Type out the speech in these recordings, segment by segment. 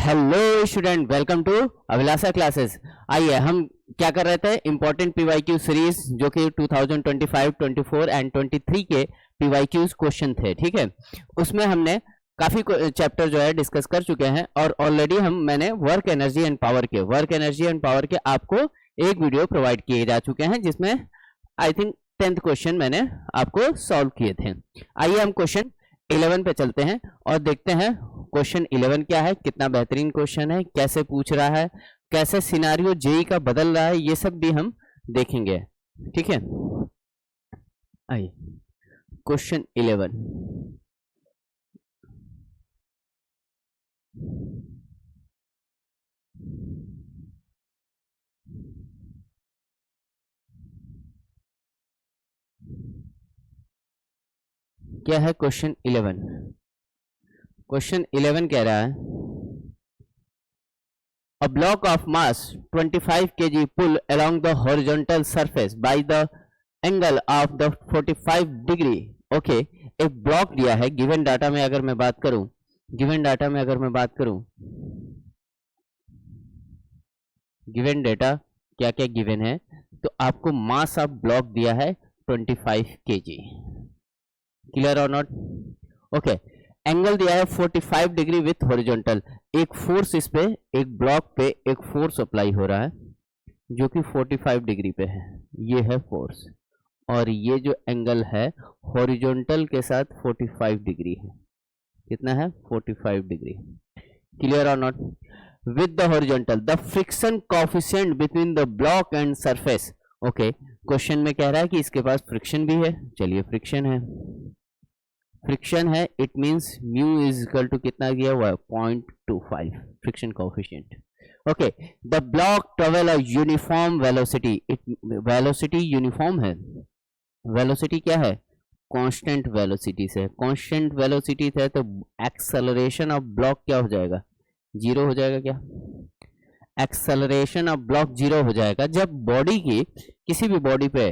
Hello student, welcome to Abhilasha classes. आइए हम क्या कर रहे थे, इंपॉर्टेंट पीवाईक्यू सीरीज जो कि 2025, 24 एंड 23 के पीवाईक्यूज क्वेश्चन थे। ठीक है, उसमें हमने काफी चैप्टर जो है डिस्कस कर चुके हैं और ऑलरेडी मैंने वर्क एनर्जी एंड पावर के आपको एक वीडियो प्रोवाइड किए जा चुके हैं जिसमें आई थिंक 10th क्वेश्चन मैंने आपको सॉल्व किए थे। आइए हम क्वेश्चन 11 पे चलते हैं और देखते हैं क्वेश्चन 11 क्या है, कितना बेहतरीन क्वेश्चन है, कैसे पूछ रहा है, कैसे सिनारियो जेई का बदल रहा है, ये सब भी हम देखेंगे। ठीक है, आइए क्वेश्चन 11। क्या है क्वेश्चन 11? क्वेश्चन 11 कह रहा है a block of mass 25 kg pull along the horizontal surface by the angle of the 45 degree। Okay, एक ब्लॉक दिया है गिवन डाटा में। अगर मैं बात करूं गिवन डेटा क्या क्या गिवन है, तो आपको मास ऑफ ब्लॉक दिया है 25 kg। क्लियर और नॉट? ओके, एंगल दिया है 45 डिग्री विथ हॉरिजॉन्टल। एक फोर्स इस पे, एक ब्लॉक पे एक फोर्स अप्लाई हो रहा है जो कि 45 डिग्री पे है, ये है फोर्स। और ये जो एंगल है हॉरिजॉन्टल के साथ 45 डिग्री है। कितना है? 45 डिग्री। क्लियर और not? With the horizontal the friction coefficient between the block and surface. Okay, question में कह रहा है कि इसके पास फ्रिक्शन भी है। चलिए, फ्रिक्शन है, it means mu is equal to कितना दिया हुआ है? 0.25 friction coefficient. Okay, the block travel a uniform velocity. Velocity uniform है, वेलोसिटी क्या है? कांस्टेंट वेलोसिटी से। कांस्टेंट वेलोसिटी से तो एक्सेलरेशन ऑफ ब्लॉक क्या हो जाएगा? जीरो हो जाएगा। क्या एक्सेलरेशन ऑफ ब्लॉक जीरो हो जाएगा? जब बॉडी की, किसी भी बॉडी पे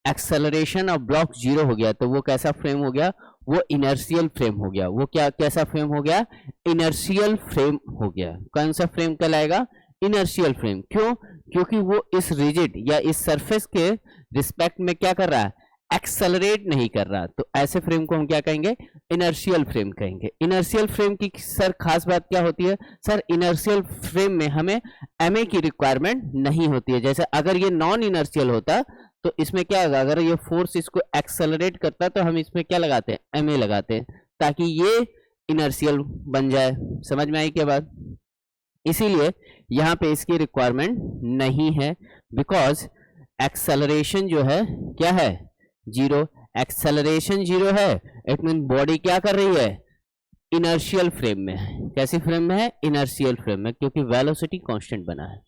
एक्सेलरेशन ऑफ ब्लॉक जीरो हो गया तो वो कैसा फ्रेम हो गया? वो इनर्शियल फ्रेम हो गया। वो कैसा फ्रेम हो गया? इनर्शियल फ्रेम हो गया। कौन सा फ्रेम कहलाएगा? Inertial frame. क्यों? क्योंकि वो इस रिजिड या इस सरफेस के रिस्पेक्ट में क्या कर रहा है? एक्सेलरेट नहीं कर रहा। तो ऐसे फ्रेम को हम क्या कहेंगे? इनर्शियल फ्रेम कहेंगे। इनर्शियल फ्रेम की सर खास बात क्या होती है? सर, इनर्शियल फ्रेम में हमें एमए की रिक्वायरमेंट नहीं होती है। जैसे अगर ये नॉन इनर्शियल होता तो इसमें क्या होगा? अगर ये फोर्स इसको एक्सेलरेट करता तो हम इसमें क्या लगाते हैं? एमए लगाते हैं, ताकि ये इनर्शियल बन जाए। समझ में आई क्या बात? इसीलिए यहां पे इसकी रिक्वायरमेंट नहीं है, बिकॉज एक्सेलरेशन जो है क्या है? जीरो। एक्सेलरेशन जीरो है, इट मीन बॉडी क्या कर रही है? इनर्शियल फ्रेम में है। कैसी फ्रेम में है? इनर्शियल फ्रेम में, क्योंकि वेलोसिटी कांस्टेंट बना है।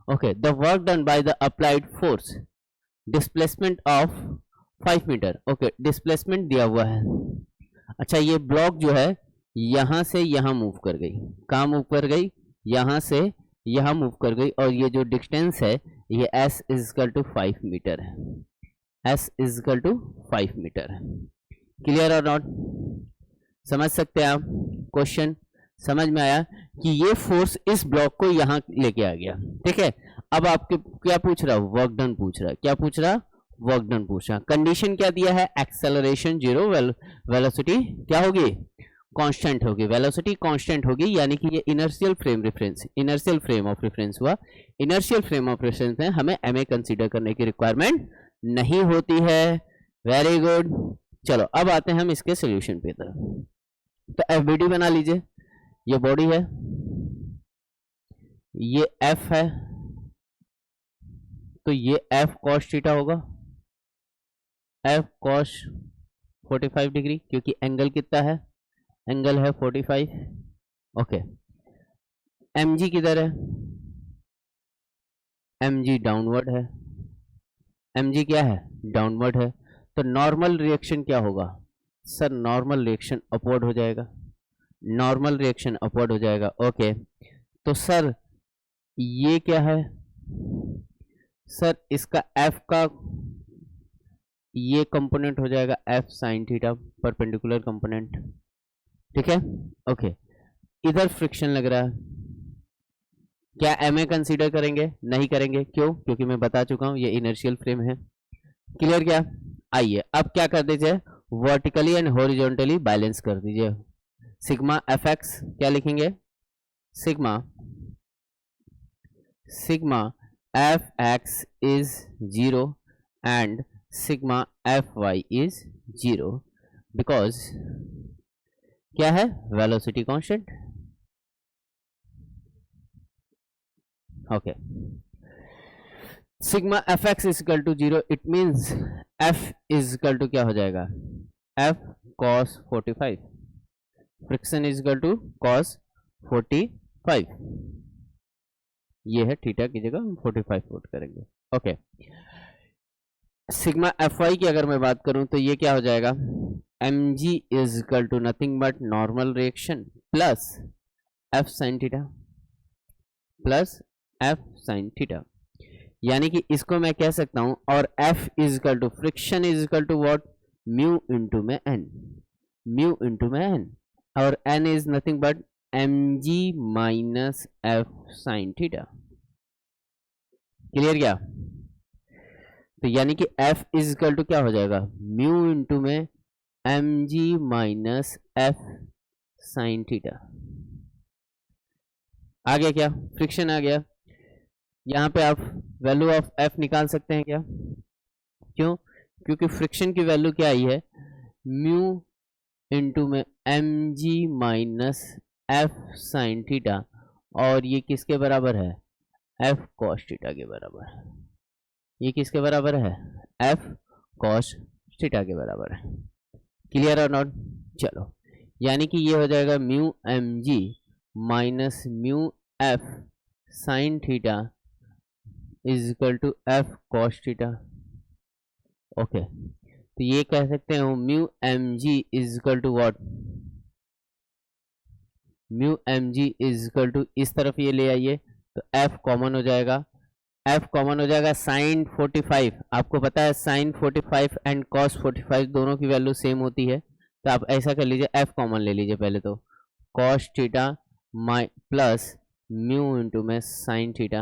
Okay, the work done by the applied force, displacement of 5 meter. Okay, displacement दिया हुआ है। अच्छा, ये ब्लॉक जो है यहां से यहां मूव कर गई। कहां मूव कर गई? यहां से यहां मूव कर गई। और ये जो डिस्टेंस है ये s is equal to 5 meter है। s is equal to 5 meter है। क्लियर और नॉट? समझ सकते हैं आप? क्वेश्चन समझ में आया कि ये फोर्स इस ब्लॉक को यहां लेके आ गया। ठीक है, अब आपके क्या पूछ रहा? वर्क डन पूछ रहा। क्या पूछ रहा? वर्क डन पूछ रहा। कंडीशन क्या दिया है? एक्सेलरेशन जीरो, वेलोसिटी क्या होगी? कांस्टेंट होगी। वेलोसिटी कांस्टेंट होगी, यानी कि ये इनर्शियल फ्रेम ऑफ रेफरेंस हुआ। इनर्शियल फ्रेम ऑफ रेफरेंस में हमें एमए कंसीडर करने की रिक्वायरमेंट नहीं होती है। Very good. चलो, अब आते हैं हम इसके सोल्यूशन पे तरफ। तो एफबीडी बना लीजिए। ये बॉडी है, ये एफ है, तो ये एफ कॉस थीटा होगा। एफ कॉस 45 डिग्री, क्योंकि एंगल कितना है? एंगल है 45। ओके, mg किधर है? mg डाउनवर्ड है। mg क्या है? डाउनवर्ड है। तो नॉर्मल रिएक्शन क्या होगा? सर, नॉर्मल रिएक्शन अपवर्ड हो जाएगा। नॉर्मल रिएक्शन अपवर्ड हो जाएगा। ओके, तो सर ये क्या है? सर, इसका f का ये कंपोनेंट हो जाएगा f sine theta, perpendicular component. ठीक है, ओके। इधर फ्रिक्शन लग रहा है, क्या एम ए कंसिडर करेंगे? नहीं करेंगे। क्यों? क्योंकि मैं बता चुका हूं ये इनर्शियल फ्रेम है। क्लियर क्या? आइए अब क्या कर दीजिए, वर्टिकली एंड हॉरिजॉन्टली बैलेंस कर दीजिए। सिग्मा एफ एक्स क्या लिखेंगे? Sigma F X is 0 and sigma fy is 0 because क्या है? Velocity constant. Okay, sigma F X is equal to 0, it means F is equal to क्या हो जाएगा? F cos 45, friction is equal to cos 45, ये है theta की जगह हम 45 पुट करेंगे। ओके, सिग्मा एफ वाई की अगर मैं बात करूं तो ये क्या हो जाएगा? M g is equal to nothing but normal reaction plus f sine theta, plus f sine theta, यानी कि इसको मैं कह सकता हूं, और f is equal to friction is equal to what? Mu into में एन, म्यू इंटू में एन, और n is nothing but m g minus f sine theta. Clear क्या? तो यानी कि f इज इक्वल टू क्या हो जाएगा? म्यू इंटू में m g minus f sine theta. आ गया क्या? फ्रिक्शन आ गया। यहां पे आप वैल्यू ऑफ f निकाल सकते हैं क्या? क्यों? क्योंकि फ्रिक्शन की वैल्यू क्या आई है? म्यू इंटू में m g minus f sine theta, और ये किसके बराबर है? एफ कॉस थीटा के बराबर। ये किसके बराबर है? एफ कॉस थीटा के बराबर है। क्लियर और नॉट? चलो, यानी कि ये हो जाएगा mu m g minus mu f sine theta is equal to f cos theta. Okay, तो ये कह सकते हैं mu m g is equal to what? Mu m g is equal to, इस तरफ ये ले आइए तो एफ कॉमन हो जाएगा, एफ कॉमन हो जाएगा साइन 45। आपको पता है साइन 45 एंड कॉस 45 दोनों की वैल्यू सेम होती है, तो आप ऐसा कर लीजिए, एफ कॉमन ले लीजिए पहले तो, कॉस थीटा माइ प्लस म्यू इंटू में साइन थीटा।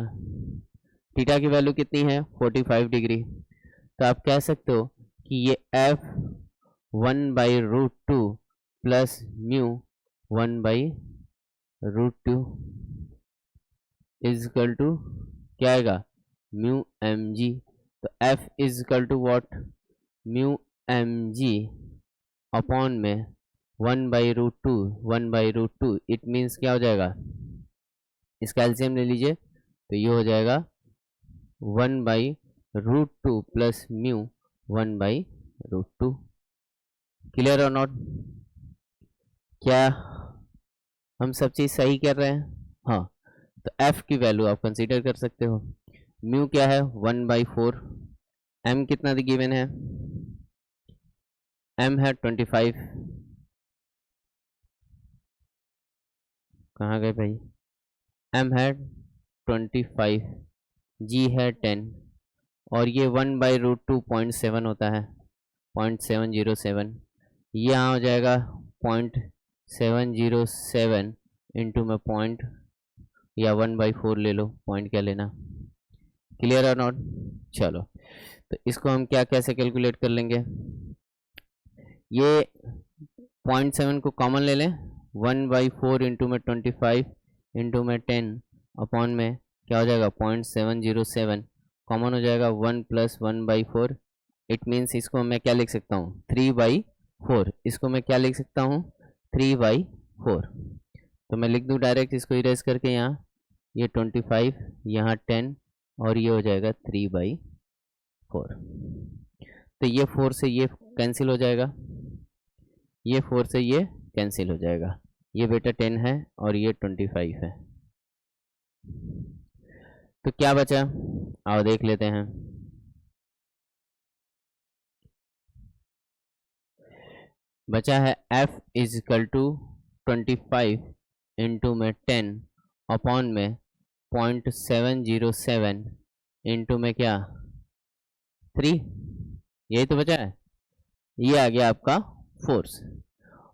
थीटा की वैल्यू कितनी है? 45 डिग्री। तो आप कह सकते हो कि ये f 1/√2 plus mu 1/√2 is equal to क्या आएगा? Mu m g. तो f is equal to what? Mu m g upon में 1/√2, 1/√2, इट मीन्स क्या हो जाएगा? इसका एलसीएम ले लीजिए तो ये हो जाएगा 1/√2 प्लस म्यू 1/√2। क्लियर और नॉट? क्या हम सब चीज सही कर रहे हैं? हाँ, तो f की वैल्यू आप कंसीडर कर सकते हो। म्यू क्या है? 1/4। m कितना गिवन है? m है 25। कहाँ गए भाई? m है 25, g है 10, और ये 1/√2 0.7 होता है, 0.707। ये यहाँ हो जाएगा 0.707 इंटू में पॉइंट, या 1/4 ले लो, पॉइंट क्या लेना। क्लियर और नॉट? चलो, तो इसको हम क्या कैसे कैलकुलेट कर लेंगे? ये 0.7 को कॉमन ले लें, 1/4 इंटू में 25 इंटू में 10 अपॉन में क्या हो जाएगा? 0.707 कॉमन हो जाएगा, 1 + 1/4। इट मीन्स इसको मैं क्या लिख सकता हूँ? 3/4। इसको मैं क्या लिख सकता हूँ? 3/4। तो मैं लिख दूँ डायरेक्ट इसको इरेज करके, यहाँ ये 25, यहाँ 10, और ये हो जाएगा 3/4। तो ये 4 से ये कैंसिल हो जाएगा, ये 4 से ये कैंसिल हो जाएगा, ये बेटा 10 है और ये 25 है। तो क्या बचा? आओ देख लेते हैं। बचा है f is equal to 25 into में 10 अपॉन में 0.707 इंटू में क्या? 3। यही तो बचा है। ये आ गया आपका फोर्स।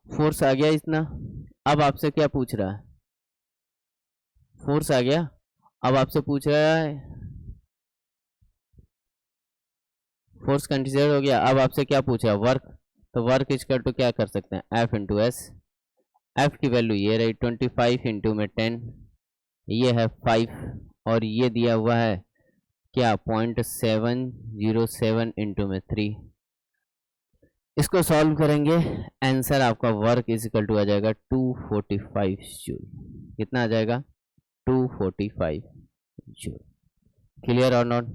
फोर्स आ गया इतना। अब आपसे क्या पूछ रहा है? फोर्स आ गया, अब आपसे पूछ रहा है फोर्स कंसिडर हो गया, अब आपसे क्या पूछ रहा है वर्क, तो वर्क इक्वल टू क्या कर सकते हैं एफ इंटू एस। एफ की वैल्यू ये रही 25 इंटू में 10, ये है 5 और ये दिया हुआ है क्या 0.707 इंटू में 3। इसको सॉल्व करेंगे, आंसर आपका वर्क इज इक्वल टू आ जाएगा 245 जूल। कितना आ जाएगा 245 जूल। क्लियर और नॉट?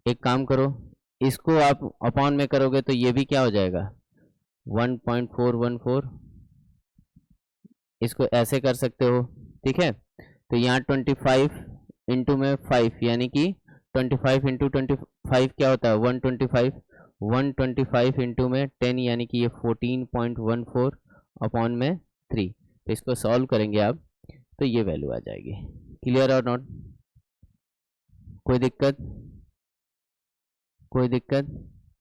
एक काम करो, इसको आप अपॉन में करोगे तो ये भी क्या हो जाएगा 1.414। इसको ऐसे कर सकते हो, ठीक है। तो यहाँ 25 इंटू में 5 यानी कि 25 इंटू 25 क्या होता है 125। 125 इंटू में 10 यानी कि ये 14.14 अपॉन में 3। तो इसको सॉल्व करेंगे आप तो ये वैल्यू आ जाएगी। क्लियर और नॉट? कोई दिक्कत? कोई दिक्कत?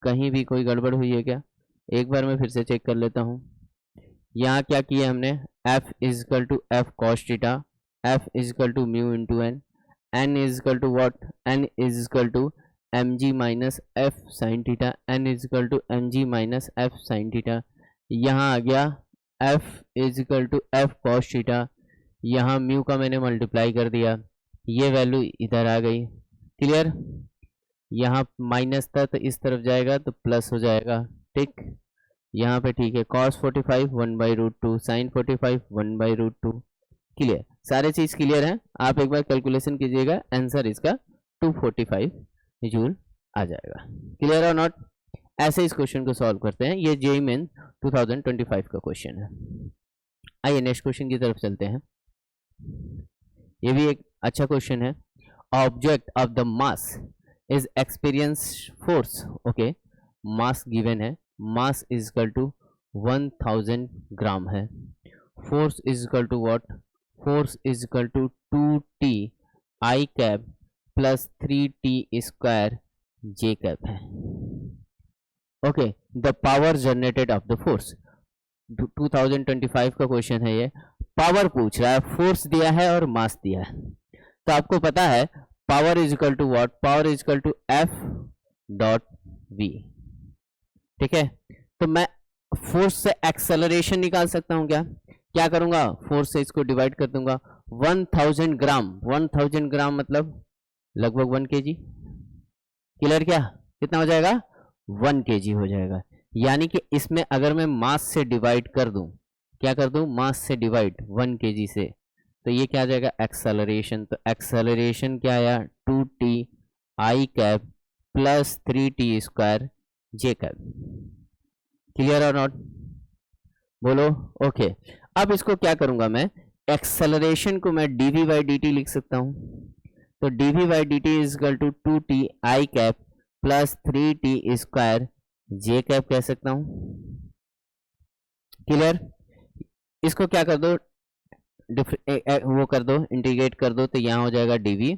कहीं भी कोई गड़बड़ हुई है क्या? एक बार मैं फिर से चेक कर लेता हूँ। यहाँ क्या किया हमने f is equal to f cos theta, f is equal to mu into n, n is equal to what, n is equal to m g minus f sine theta, n is equal to m g minus f sine theta. यहाँ आ गया f is equal to f cos theta, यहाँ mu का मैंने multiply कर दिया, ये value इधर आ गई। क्लियर? यहाँ माइनस था तो इस तरफ जाएगा तो प्लस हो जाएगा, ठीक। यहाँ पे ठीक है cos 45 1/√2, sin 45 1/√2। क्लियर? सारे चीज क्लियर है? आप एक बार कैलकुलेशन कीजिएगा, आंसर इसका 245 जूल आ जाएगा। क्लियर और नॉट? ऐसे इस क्वेश्चन को सॉल्व करते हैं। ये जेईई मेन 2025 का क्वेश्चन है। आइए नेक्स्ट क्वेश्चन की तरफ चलते हैं। ये भी एक अच्छा क्वेश्चन है। Object of the mass is experience force, okay, mass given है, mass is equal to 1000 gram है। Force is equal to what, force is equal to 2t i cap plus 3t square j cap है। Okay, the power generated of the force 2025 का question है ये। Power पूछ रहा है, force दिया है और मास दिया है। तो आपको पता है power is equal to what, power is equal to f dot v, ठीक है। तो मैं फोर्स से एक्सेलरेशन निकाल सकता हूं क्या? क्या करूंगा, फोर्स से इसको डिवाइड कर दूंगा। 1000 ग्राम, 1000 ग्राम मतलब लगभग 1 kg। क्लियर? क्या कितना हो जाएगा 1 kg हो जाएगा। यानी कि इसमें अगर मैं मास से डिवाइड कर दूं, क्या कर दूं, मास से डिवाइड 1 kg से, तो ये क्या आ जाएगा एक्सेलरेशन। तो एक्सेलरेशन क्या आया 2t i cap plus 3t square j cap. Clear और नॉट? बोलो। ओके, अब इसको क्या करूंगा मैं, एक्सेलरेशन को मैं dv बाई dt लिख सकता हूं। तो dv by dt is equal to 2t i cap plus 3t square j cap कह सकता हूं। क्लियर? इसको क्या कर दो, वो कर दो, इंटीग्रेट कर दो, तो यहाँ हो जाएगा dv,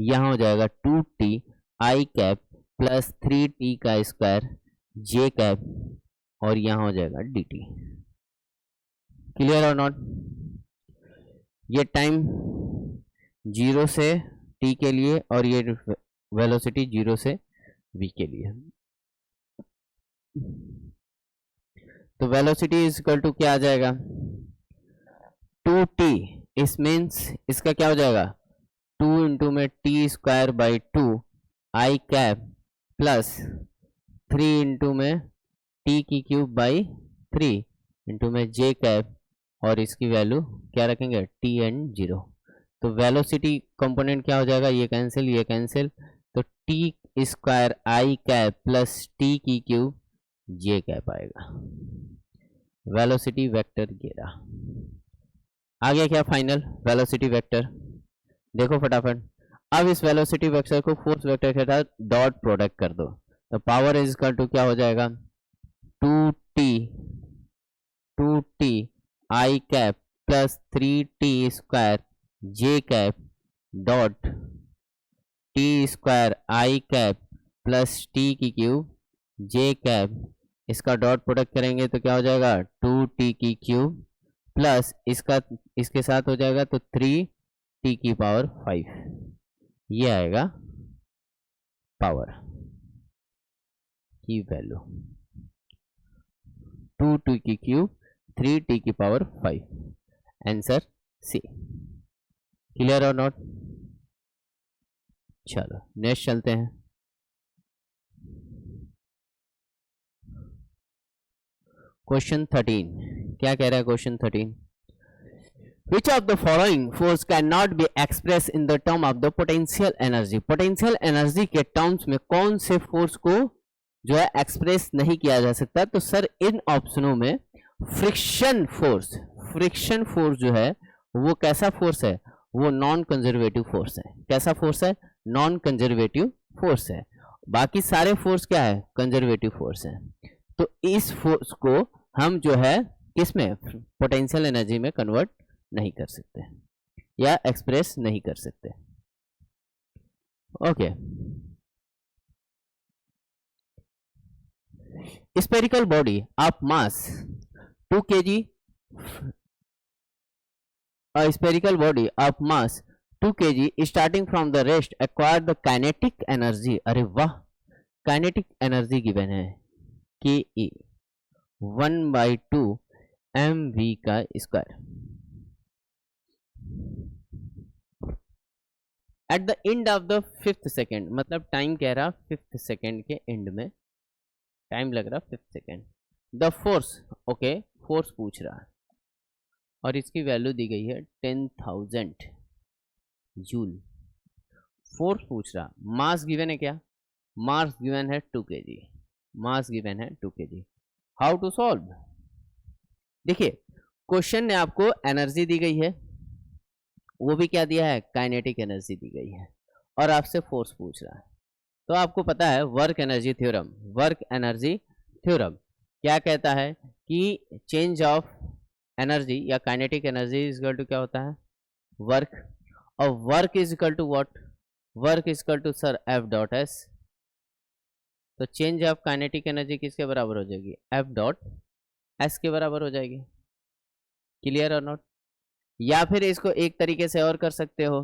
यहाँ हो जाएगा 2t i cap plus 3t का स्क्वायर जे कैप और यहाँ हो जाएगा dt। क्लियर और नॉट? ये टाइम 0 से t के लिए और ये वेलोसिटी 0 से v के लिए। तो वेलोसिटी इज इक्वल टू क्या आ जाएगा 2t, इस मीन्स इसका क्या हो जाएगा 2 इंटू में T square by 2 I cap plus 3 into में टी की क्यूब बाई 3 इंटू में जे कैप और इसकी वैल्यू क्या रखेंगे टी एंड 0। तो वेलोसिटी कंपोनेंट क्या हो जाएगा, ये कैंसिल ये कैंसिल, तो टी स्क्वायर आई कैप प्लस टी की क्यूब जे कैप आएगा। वेलोसिटी वेक्टर ये रहा। आ गया क्या फाइनल वेलोसिटी वेक्टर? देखो फटाफट, अब इस वेलोसिटी वेक्टर को फोर्स वेक्टर के साथ डॉट प्रोडक्ट कर दो, तो पावर इज इक्वल टू क्या हो जाएगा 2t i cap plus 3t square j cap dot T square I cap plus T की क्यूब जे कैप। इसका डॉट प्रोडक्ट करेंगे तो क्या हो जाएगा 2t की क्यूब प्लस इसका इसके साथ हो जाएगा तो 3 टी की पावर 5, ये आएगा पावर की वैल्यू 2 टी की क्यूब 3 टी की पावर 5, आंसर सी। क्लियर और नॉट? चलो नेक्स्ट चलते हैं। क्वेश्चन 13 क्या कह रहा है? Question 13, Which of the following force cannot be expressed in the term of the potential energy? Potential energy के टर्म्स में कौन से फोर्स को जो है एक्सप्रेस नहीं किया जा सकता? तो सर इन ऑप्शनों में फ्रिक्शन फोर्स जो है वो कैसा फोर्स है? वो नॉन कंजर्वेटिव फोर्स है। कैसा फोर्स है? नॉन कंजर्वेटिव फोर्स है। बाकी सारे फोर्स क्या है? कंजर्वेटिव फोर्स है। तो इस फोर्स को हम जो है किसमें? पोटेंशियल एनर्जी में कन्वर्ट नहीं कर सकते या एक्सप्रेस नहीं कर सकते। Okay, spherical body of mass 2 kg, a spherical body of mass 2 kg starting from the rest acquire the kinetic energy। अरे वाह, काइनेटिक एनर्जी गिवन है के ई 1/2 mv का square at the end of the 5th second, मतलब time कह रहा 5th second के and में टाइम लग रहा 5th second. The force, okay force पूछ रहा है और इसकी वैल्यू दी गई है 10,000 जूल। फोर्स पूछ रहा, मास गिवन है क्या? मास गिवन है 2 kg, मास गिवन है 2 kg। How to solve? देखिए क्वेश्चन ने आपको एनर्जी दी गई है, वो भी क्या दिया है? काइनेटिक एनर्जी दी गई है, और आपसे फोर्स पूछ रहा है। तो आपको पता है work energy theorem, work energy theorem क्या कहता है कि चेंज ऑफ एनर्जी या kinetic energy is equal to क्या होता है? वर्क, और work is equal to what? Work is equal to sir f dot s. तो चेंज ऑफ काइनेटिक एनर्जी किसके बराबर हो जाएगी? एफ डॉट एस के बराबर हो जाएगी। क्लियर और नॉट? या फिर इसको एक तरीके से और कर सकते हो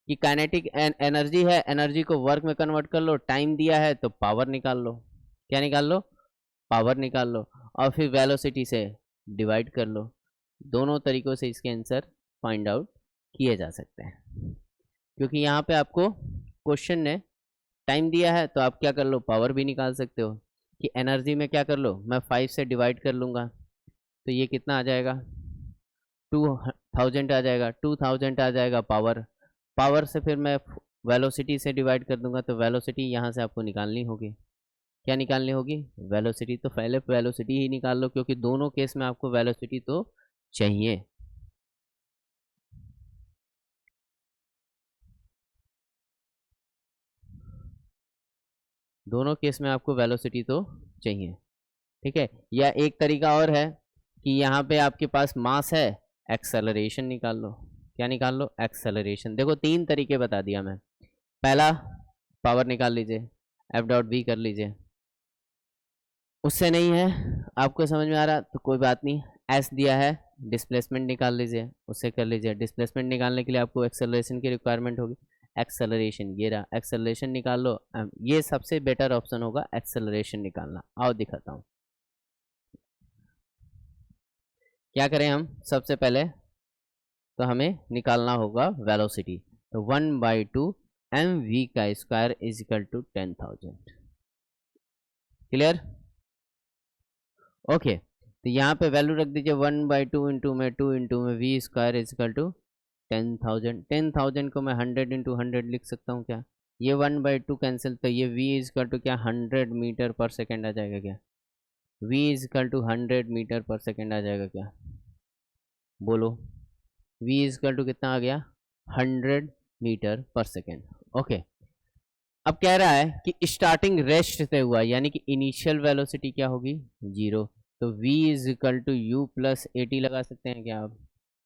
कि काइनेटिक एनर्जी है, एनर्जी को वर्क में कन्वर्ट कर लो, टाइम दिया है तो पावर निकाल लो। क्या निकाल लो? पावर निकाल लो, और फिर वेलोसिटी से डिवाइड कर लो। दोनों तरीकों से इसके आंसर फाइंड आउट किए जा सकते हैं, क्योंकि यहाँ पे आपको क्वेश्चन ने टाइम दिया है तो आप क्या कर लो? पावर भी निकाल सकते हो कि एनर्जी में क्या कर लो? मैं 5 से डिवाइड कर लूँगा तो ये कितना आ जाएगा? 2000 आ जाएगा, 2000 आ जाएगा पावर। पावर से फिर मैं वेलोसिटी से डिवाइड कर दूंगा तो वेलोसिटी यहाँ से आपको निकालनी होगी। क्या निकालनी होगी? वेलोसिटी। तो पहले वेलोसिटी ही निकाल लो, क्योंकि दोनों केस में आपको वेलोसिटी तो चाहिए। दोनों केस में आपको वेलोसिटी तो चाहिए, ठीक है। या एक तरीका और है कि यहाँ पे आपके पास मास है, एक्सेलरेशन निकाल लो। क्या निकाल लो? एक्सेलरेशन। देखो 3 तरीके बता दिया मैं। पहला पावर निकाल लीजिए, एफ डॉट बी कर लीजिए। उससे नहीं है आपको समझ में आ रहा तो कोई बात नहीं, एस दिया है, डिस्प्लेसमेंट निकाल लीजिए, उससे कर लीजिए। डिस्प्लेसमेंट निकालने के लिए आपको एक्सेलरेशन की रिक्वायरमेंट होगी। एक्सेलरेशन ये रहा, एक्सेलरेशन निकाल लो। ये सबसे बेटर ऑप्शन होगा एक्सेलरेशन निकालना। आओ दिखाता हूँ क्या करें हम। सबसे पहले तो हमें निकालना होगा वेलोसिटी। तो 1/2 mv का square is equal to 10,000। Clear? Okay, तो यहाँ पे वैल्यू रख दीजिए 1/2 इंटू में 2 इंटू में v square is equal to 10,000। 10,000 को मैं 100 इंटू 100 लिख सकता हूँ क्या? ये 1/2 कैंसिल, तो ये v इज इक्वल टू क्या? 100 मीटर पर सेकेंड आ जाएगा क्या? v is equal to 100 metre पर सेकेंड आ जाएगा क्या? बोलो, v इज इक्वल टू कितना आ गया? 100 मीटर पर सेकेंड। ओके, अब कह रहा है कि स्टार्टिंग रेस्ट से हुआ, यानी कि इनिशियल वेलोसिटी क्या होगी? 0। तो v is equal to u plus 80 लगा सकते हैं क्या आप?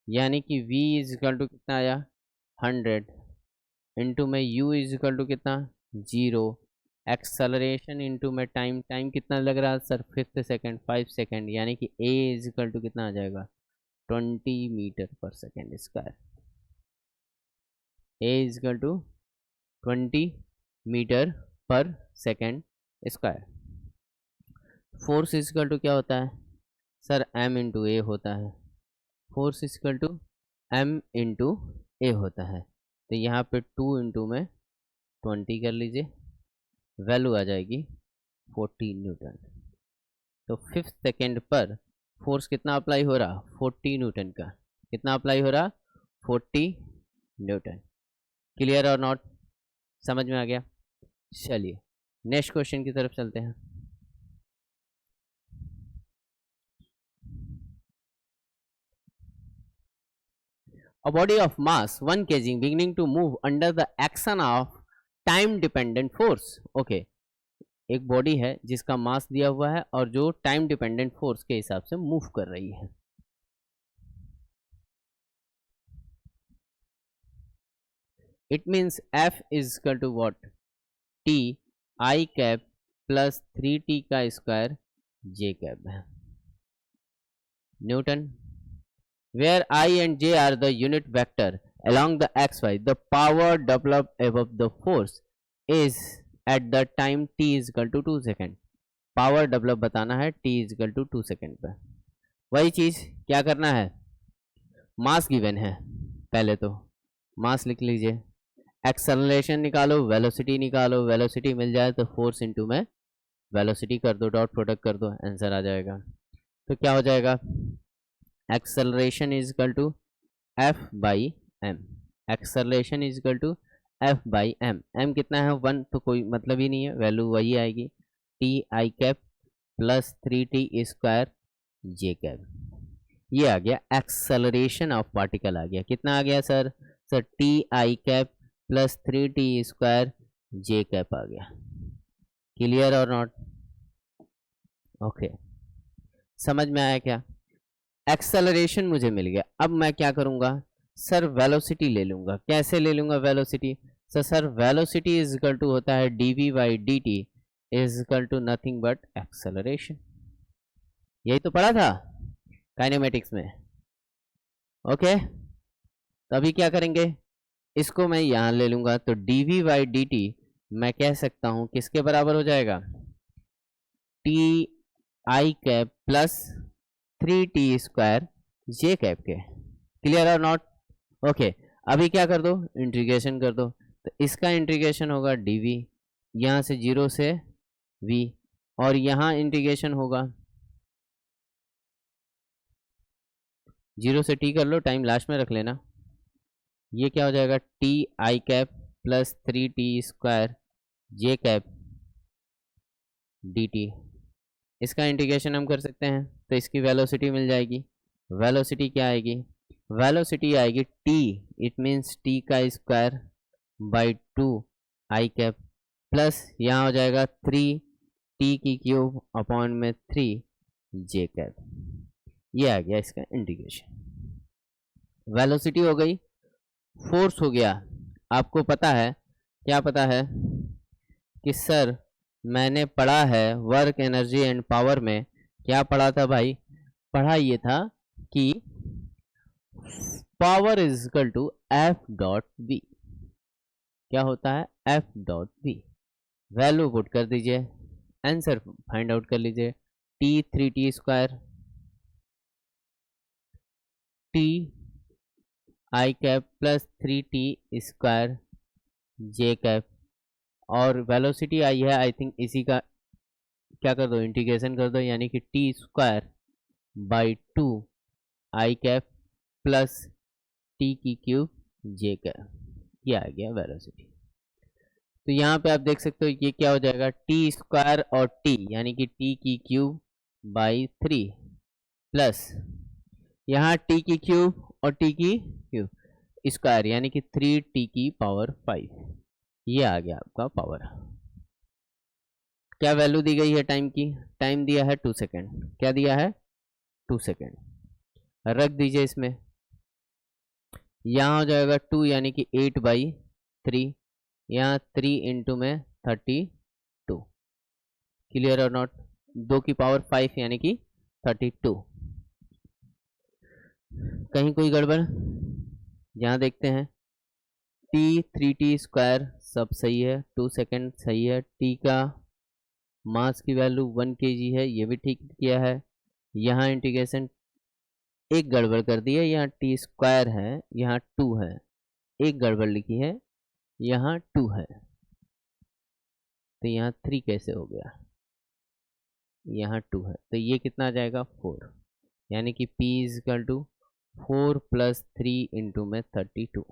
यानी कि v इज इक्वल टू कितना आया? 100 इंटू में u इज इक्वल टू कितना? 0। एक्सेलरेशन इंटू में टाइम, टाइम कितना लग रहा है सर? 5th सेकेंड, 5 सेकेंड, यानी कि a इज इक्वल टू कितना आ जाएगा? 20 मीटर पर second square. A is equal to 20 metre पर second square. Force is equal to क्या होता है सर, एम इंटू ए होता है। Force is equal to m into a होता है। तो यहाँ पे 2 इंटू में 20 कर लीजिए, वैल्यू आ जाएगी 40 न्यूटन। तो 5 सेकेंड पर फोर्स कितना अप्लाई हो रहा, 40 न्यूटन का। कितना अप्लाई हो रहा, 40 न्यूटन। क्लियर और नॉट, समझ में आ गया। चलिए नेक्स्ट क्वेश्चन की तरफ चलते हैं। A body of mass 1 kg beginning to move under the action of time dependent force. Okay, एक बॉडी है जिसका मास दिया हुआ है और जो टाइम डिपेंडेंट फोर्स के हिसाब से मूव कर रही है। It means F is equal to what, T I cap plus 3T का स्क्वायर J कैप है newton. Where I and J are the unit vector along the xy, the power developed above the force is at the time t is equal to 2 second. Power develop बताना है t is equal to 2 second पर। वही चीज क्या करना है, मास given है, पहले तो मास लिख लीजिए, एक्सेलरेशन निकालो, वेलोसिटी निकालो, वेलोसिटी मिल जाए तो फोर्स इंटू में वेलोसिटी कर दो, डॉट प्रोडक्ट कर दो, आंसर आ जाएगा। तो क्या हो जाएगा, acceleration is equal to f by m. Acceleration is equal to f by m. M कितना है 1, तो कोई मतलब ही नहीं है, वैल्यू वही आएगी, T i cap plus 3T square j cap. ये आ गया एक्सेलरेशन ऑफ पार्टिकल। आ गया कितना आ गया sir, t i cap plus 3T square j cap आ गया। क्लियर और नॉट, ओके समझ में आया क्या। एक्सेलरेशन मुझे मिल गया, अब मैं क्या करूंगा सर, वेलोसिटी ले लूंगा। कैसे ले लूंगा velocity, sir velocity is equal to होता है dv by d t is equal to nothing but acceleration. यही तो पढ़ा था काइनेमेटिक्स में। ओके तो अभी क्या करेंगे, इसको मैं यहां ले लूंगा, तो dv बाई डी टी मैं कह सकता हूं किसके बराबर हो जाएगा, T i cap plus 3T square j cap के। क्लियर और नॉट, ओके अभी क्या कर दो, इंटीग्रेशन कर दो। तो इसका इंटीग्रेशन होगा dv, यहाँ से 0 से v, और यहाँ इंटीग्रेशन होगा 0 से t कर लो, टाइम लास्ट में रख लेना। ये क्या हो जाएगा, T i cap plus 3T square j cap D T. इसका इंटीग्रेशन हम कर सकते हैं, तो इसकी वेलोसिटी मिल जाएगी। वेलोसिटी क्या आएगी, वेलोसिटी आएगी t, इट मीन्स t का square by 2 I cap plus यहाँ हो जाएगा 3T की क्यूब अपॉन में 3 जे कैप। ये आ गया इसका इंटीग्रेशन। वेलोसिटी हो गई, फोर्स हो गया। आपको पता है, क्या पता है कि सर मैंने पढ़ा है वर्क एनर्जी एंड पावर में, क्या पढ़ा था भाई, पढ़ा ये था कि power is equal to f dot v. क्या होता है, f dot v. Value put कर दीजिए, आंसर फाइंड आउट कर लीजिए, t 3T square t i cap plus 3T square j cap, और वेलोसिटी आई है आई थिंक इसी का, क्या कर दो इंटीग्रेशन कर दो, यानी कि T square by 2 I cap plus T की क्यूब जे कैप। ये आ गया वेलोसिटी। तो यहाँ पे आप देख सकते हो ये क्या हो जाएगा, टी स्क्वायर और टी यानी कि टी की क्यूब बाई 3 प्लस यहाँ टी की क्यूब और टी की क्यूब स्क्वायर यानी कि 3T की पावर 5। ये आ गया आपका पावर। क्या वैल्यू दी गई है टाइम की, टाइम दिया है 2 सेकेंड। क्या दिया है, 2 सेकेंड। रख दीजिए इसमें, यहाँ हो जाएगा 2 यानी कि 8/3, यहाँ 3 इंटू में 32। क्लियर और नॉट, 2 की पावर 5 यानी कि 32। कहीं कोई गड़बड़, यहाँ देखते हैं, टी 3t स्क्वायर सब सही है, 2 सेकेंड सही है, टी का मास की वैल्यू 1 kg है, ये भी ठीक किया है। यहाँ इंटीग्रेशन एक गड़बड़ कर दी है, यहाँ टी स्क्वायर है, यहाँ 2 है, एक गड़बड़ लिखी है, यहाँ 2 है, तो यहाँ 3 कैसे हो गया, यहाँ 2 है, तो ये कितना आ जाएगा 4, यानी कि P is equal to 4 + 3 into में 32।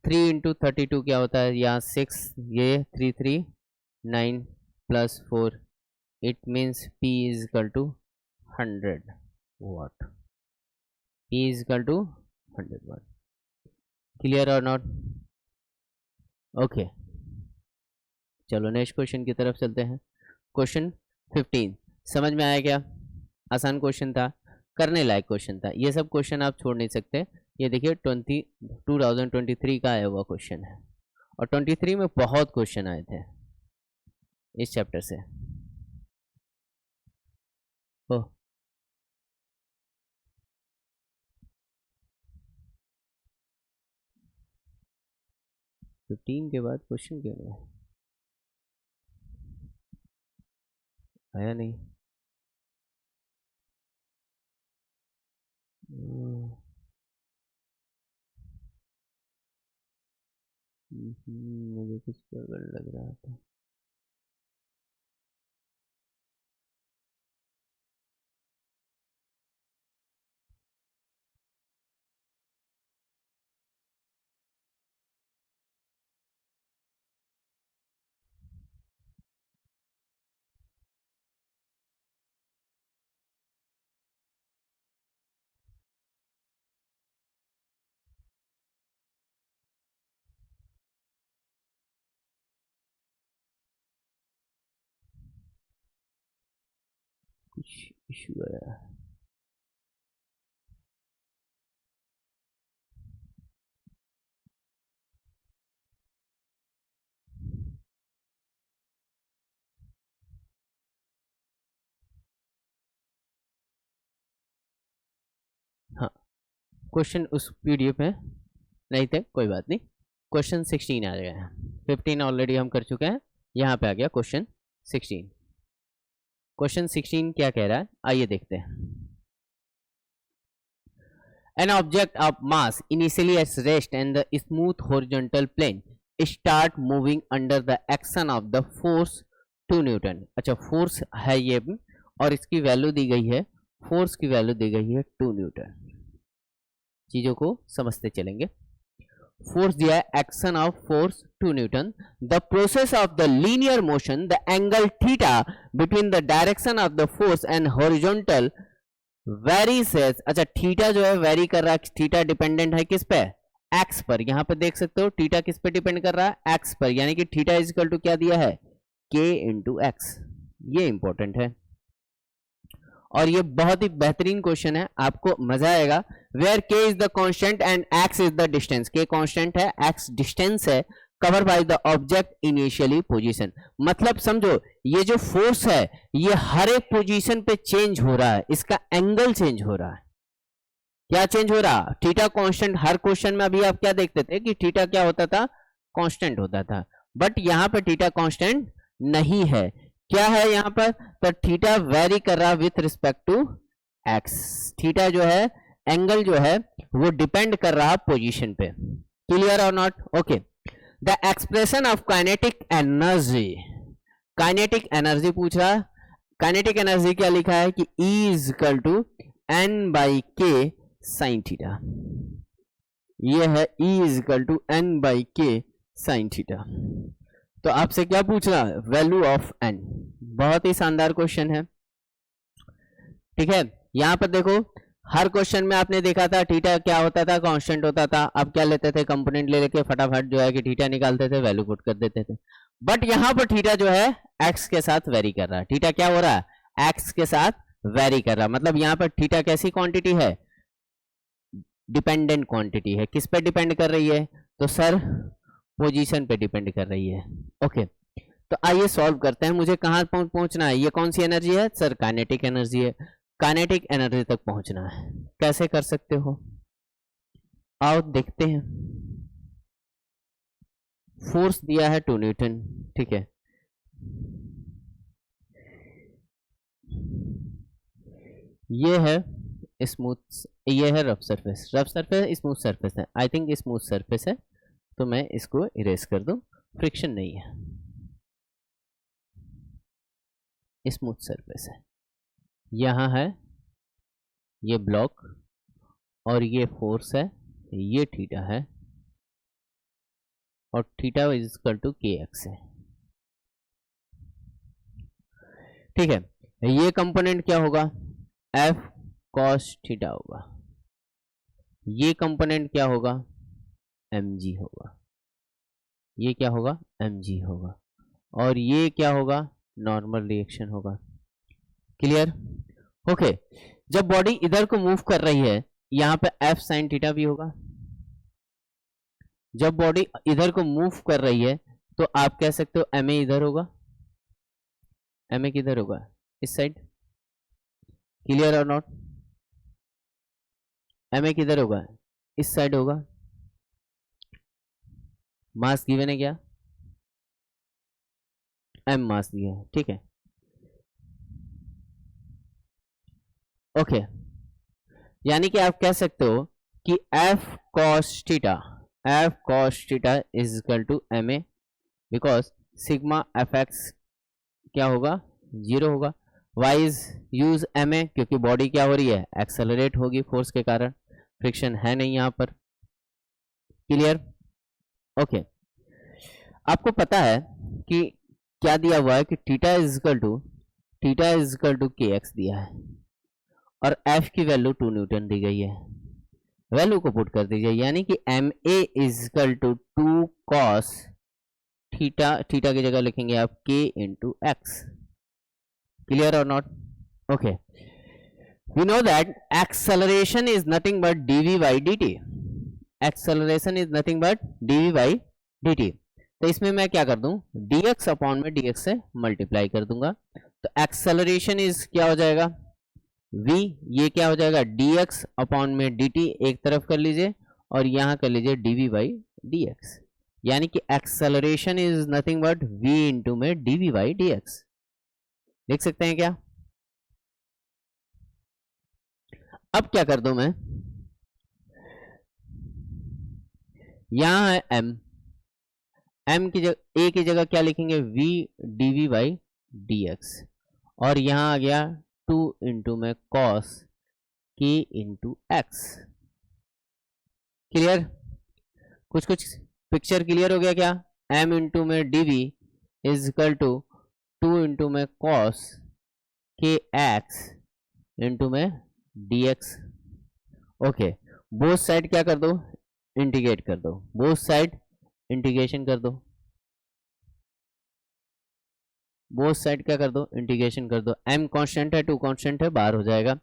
3 इंटू 32 क्या होता है, यहाँ 6, ये 3 3 9 + 4, it means P is equal to 100 watt. P is equal to 100 watt. Clear और नॉट? ओके, चलो नेक्स्ट क्वेश्चन की तरफ चलते हैं। क्वेश्चन 15 समझ में आया क्या? आसान क्वेश्चन था, करने लायक क्वेश्चन था, ये सब क्वेश्चन आप छोड़ नहीं सकते। ये देखिए 2023 का आया हुआ क्वेश्चन है, और 23 में बहुत क्वेश्चन आए थे इस चैप्टर से। ओह, 15 के बाद क्वेश्चन क्यों नहीं आया? नहीं, मुझे कुछ गड़बड़ लग रहा था। कुछ इशू आया। हाँ, क्वेश्चन उस पीडीएफ में नहीं थे, कोई बात नहीं। क्वेश्चन 16 आ गया है, 15 ऑलरेडी हम कर चुके हैं, यहाँ पे आ गया क्वेश्चन 16। क्वेश्चन 16 क्या कह रहा है, आइए देखते हैं। An object of mass initially at rest and the smooth horizontal plane start moving under the action of the force 2 Newton. अच्छा, फोर्स है ये, और इसकी वैल्यू दी गई है, फोर्स की वैल्यू दी गई है 2 न्यूटन। चीजों को समझते चलेंगे। फोर्स दिया है, action of force 2 Newton, the process of the linear motion, the angle theta between the direction of the force and horizontal very says. अच्छा, थीटा जो है वेरी कर रहा है, थीटा डिपेंडेंट है किस पे, एक्स पर। यहां पे देख सकते हो थीटा किस पे डिपेंड कर रहा है, एक्स पर, यानी कि थीटा इज इक्वल टू क्या दिया है, के इंटू एक्स। ये इंपॉर्टेंट है और ये बहुत ही बेहतरीन क्वेश्चन है, आपको मजा आएगा। वेयर के is the constant and x is the distance, के कांस्टेंट है, एक्स डिस्टेंस है, cover by the object initially position. मतलब समझो ये जो फोर्स है ये हर एक पोजीशन पे चेंज हो रहा है, इसका एंगल चेंज हो रहा है। क्या चेंज हो रहा, थीटा कांस्टेंट। हर क्वेश्चन में अभी आप क्या देखते थे कि थीटा क्या होता था, कांस्टेंट होता था, बट यहां पर थीटा कांस्टेंट नहीं है। क्या है यहां पर, तो थीटा वेरी कर रहा with respect to x. Theta जो है, एंगल जो है वो डिपेंड कर रहा पोजीशन पे। क्लियर और not? Okay, the expression of kinetic energy, kinetic energy पूछ रहा है। काइनेटिक एनर्जी क्या लिखा है कि E is equal to N/K sine theta. ये है E is equal to N/K sine theta. तो आपसे क्या पूछ रहा है, वैल्यू ऑफ N। बहुत ही शानदार क्वेश्चन है, ठीक है। यहां पर देखो हर क्वेश्चन में आपने देखा था थीटा क्या होता था, कांस्टेंट होता था। अब क्या लेते थे, कंपोनेंट ले लेके फटाफट जो है कि थीटा निकालते थे, वैल्यू पुट कर देते थे। बट यहां पर थीटा जो है एक्स के साथ वेरी कर रहा है। थीटा क्या हो रहा है, एक्स के साथ वेरी कर रहा है। मतलब यहां पर थीटा कैसी क्वांटिटी है, डिपेंडेंट क्वांटिटी है। किस पे डिपेंड कर रही है, तो सर पोजीशन पे डिपेंड कर रही है। ओके, तो आइए सॉल्व करते हैं। मुझे कहां पहुंचना है, ये कौन सी एनर्जी है सर, काइनेटिक एनर्जी है। काइनेटिक एनर्जी तक पहुंचना है, कैसे कर सकते हो, आओ देखते हैं। फोर्स दिया है 2 न्यूटन, ठीक है। ये है स्मूथ, ये है rough surface, rough surface smooth surface है, आई थिंक स्मूथ सरफेस है, तो मैं इसको इरेज कर दूं, फ्रिक्शन नहीं है, स्मूथ सरफेस है। यहाँ है ये ब्लॉक और ये फोर्स है, ये थीटा है और थीटा इज इक्वल टू के एक्स है, ठीक है। ये कंपोनेंट क्या होगा, एफ कॉस थीटा होगा, ये कंपोनेंट क्या होगा, एम जी होगा, ये क्या होगा, एम जी होगा, और ये क्या होगा, नॉर्मल रिएक्शन होगा। Clear, okay. जब बॉडी इधर को मूव कर रही है, यहाँ पे एफ साइन थीटा भी होगा। जब बॉडी इधर को मूव कर रही है तो आप कह सकते हो एम ए इधर होगा, एम ए किधर होगा, इस साइड। क्लियर और नॉट, एम ए किधर होगा, इस साइड होगा। मास गिवन है क्या, एम मास दिया है, ठीक है, ओके। यानी कि आप कह सकते हो कि f cos theta, f cos theta is equal to m a, because sigma F x क्या होगा, 0 होगा। Why is use m a, क्योंकि बॉडी क्या हो रही है, एक्सेलरेट होगी फोर्स के कारण, फ्रिक्शन है नहीं यहाँ पर। Clear, okay. आपको पता है कि क्या दिया हुआ है कि थीटा इज इक्वल टू के एक्स दिया है और एफ की वैल्यू 2 न्यूटन दी गई है, वैल्यू को पुट कर दीजिए, यानी कि m a is equal to 2 cos theta, theta की जगह लिखेंगे आप के इंटू एक्स। क्लियर और not, okay. We know that acceleration is nothing but dv by dt, acceleration is nothing but dv by dt। तो इसमें मैं क्या कर दूं, dx अपॉन में dx से मल्टीप्लाई कर दूंगा, तो एक्सेलरेशन इज क्या हो जाएगा, v, ये क्या हो जाएगा, dx अपॉन में dt एक तरफ कर लीजिए और यहां कर लीजिए dv by dx, यानी कि acceleration is nothing but v into में dv by dx। लिख सकते हैं क्या, अब क्या कर दूं मैं, यहां है m, m की जगह a की जगह क्या लिखेंगे, v dv by dx, और यहां आ गया 2 इंटू में cos k into x. Clear, कुछ कुछ पिक्चर क्लियर हो गया क्या, m इंटू में dv is equal to 2 into में cos k x इंटू में dx, ओके। बोथ साइड क्या कर दो, इंटीग्रेट कर दो, बोथ साइड इंटीग्रेशन कर दो, बोथ साइड क्या कर दो, इंटीग्रेशन कर दो। m कांस्टेंट है, 2 कांस्टेंट है, बाहर हो जाएगा।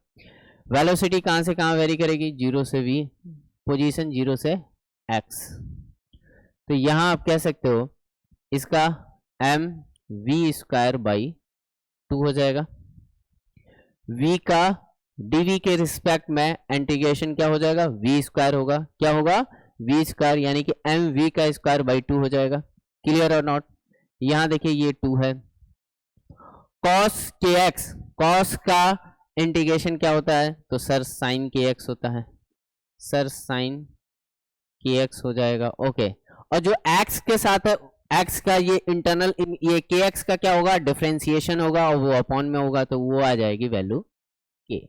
वेलोसिटी कहां से कहां वेरी करेगी, 0 से v, पोजीशन 0 से x, तो यहां आप कह सकते हो इसका m v स्क्वायर बाई 2 हो जाएगा, v का dv के रिस्पेक्ट में इंटीग्रेशन क्या हो जाएगा, v स्क्वायर होगा, क्या होगा, v स्क्वायर, यानी कि m v का स्क्वायर बाई 2 हो जाएगा। क्लियर और नॉट, यहां देखिए ये 2 है, cos kx, cos का इंटीग्रेशन क्या होता है, तो सर sin kx होता है, सर sin kx हो जाएगा, ओके। और जो x के साथ है, x का ये इंटरनल, ये kx का क्या होगा, डिफरेंशिएशन होगा और वो अपॉन में होगा, तो वो आ जाएगी वैल्यू k,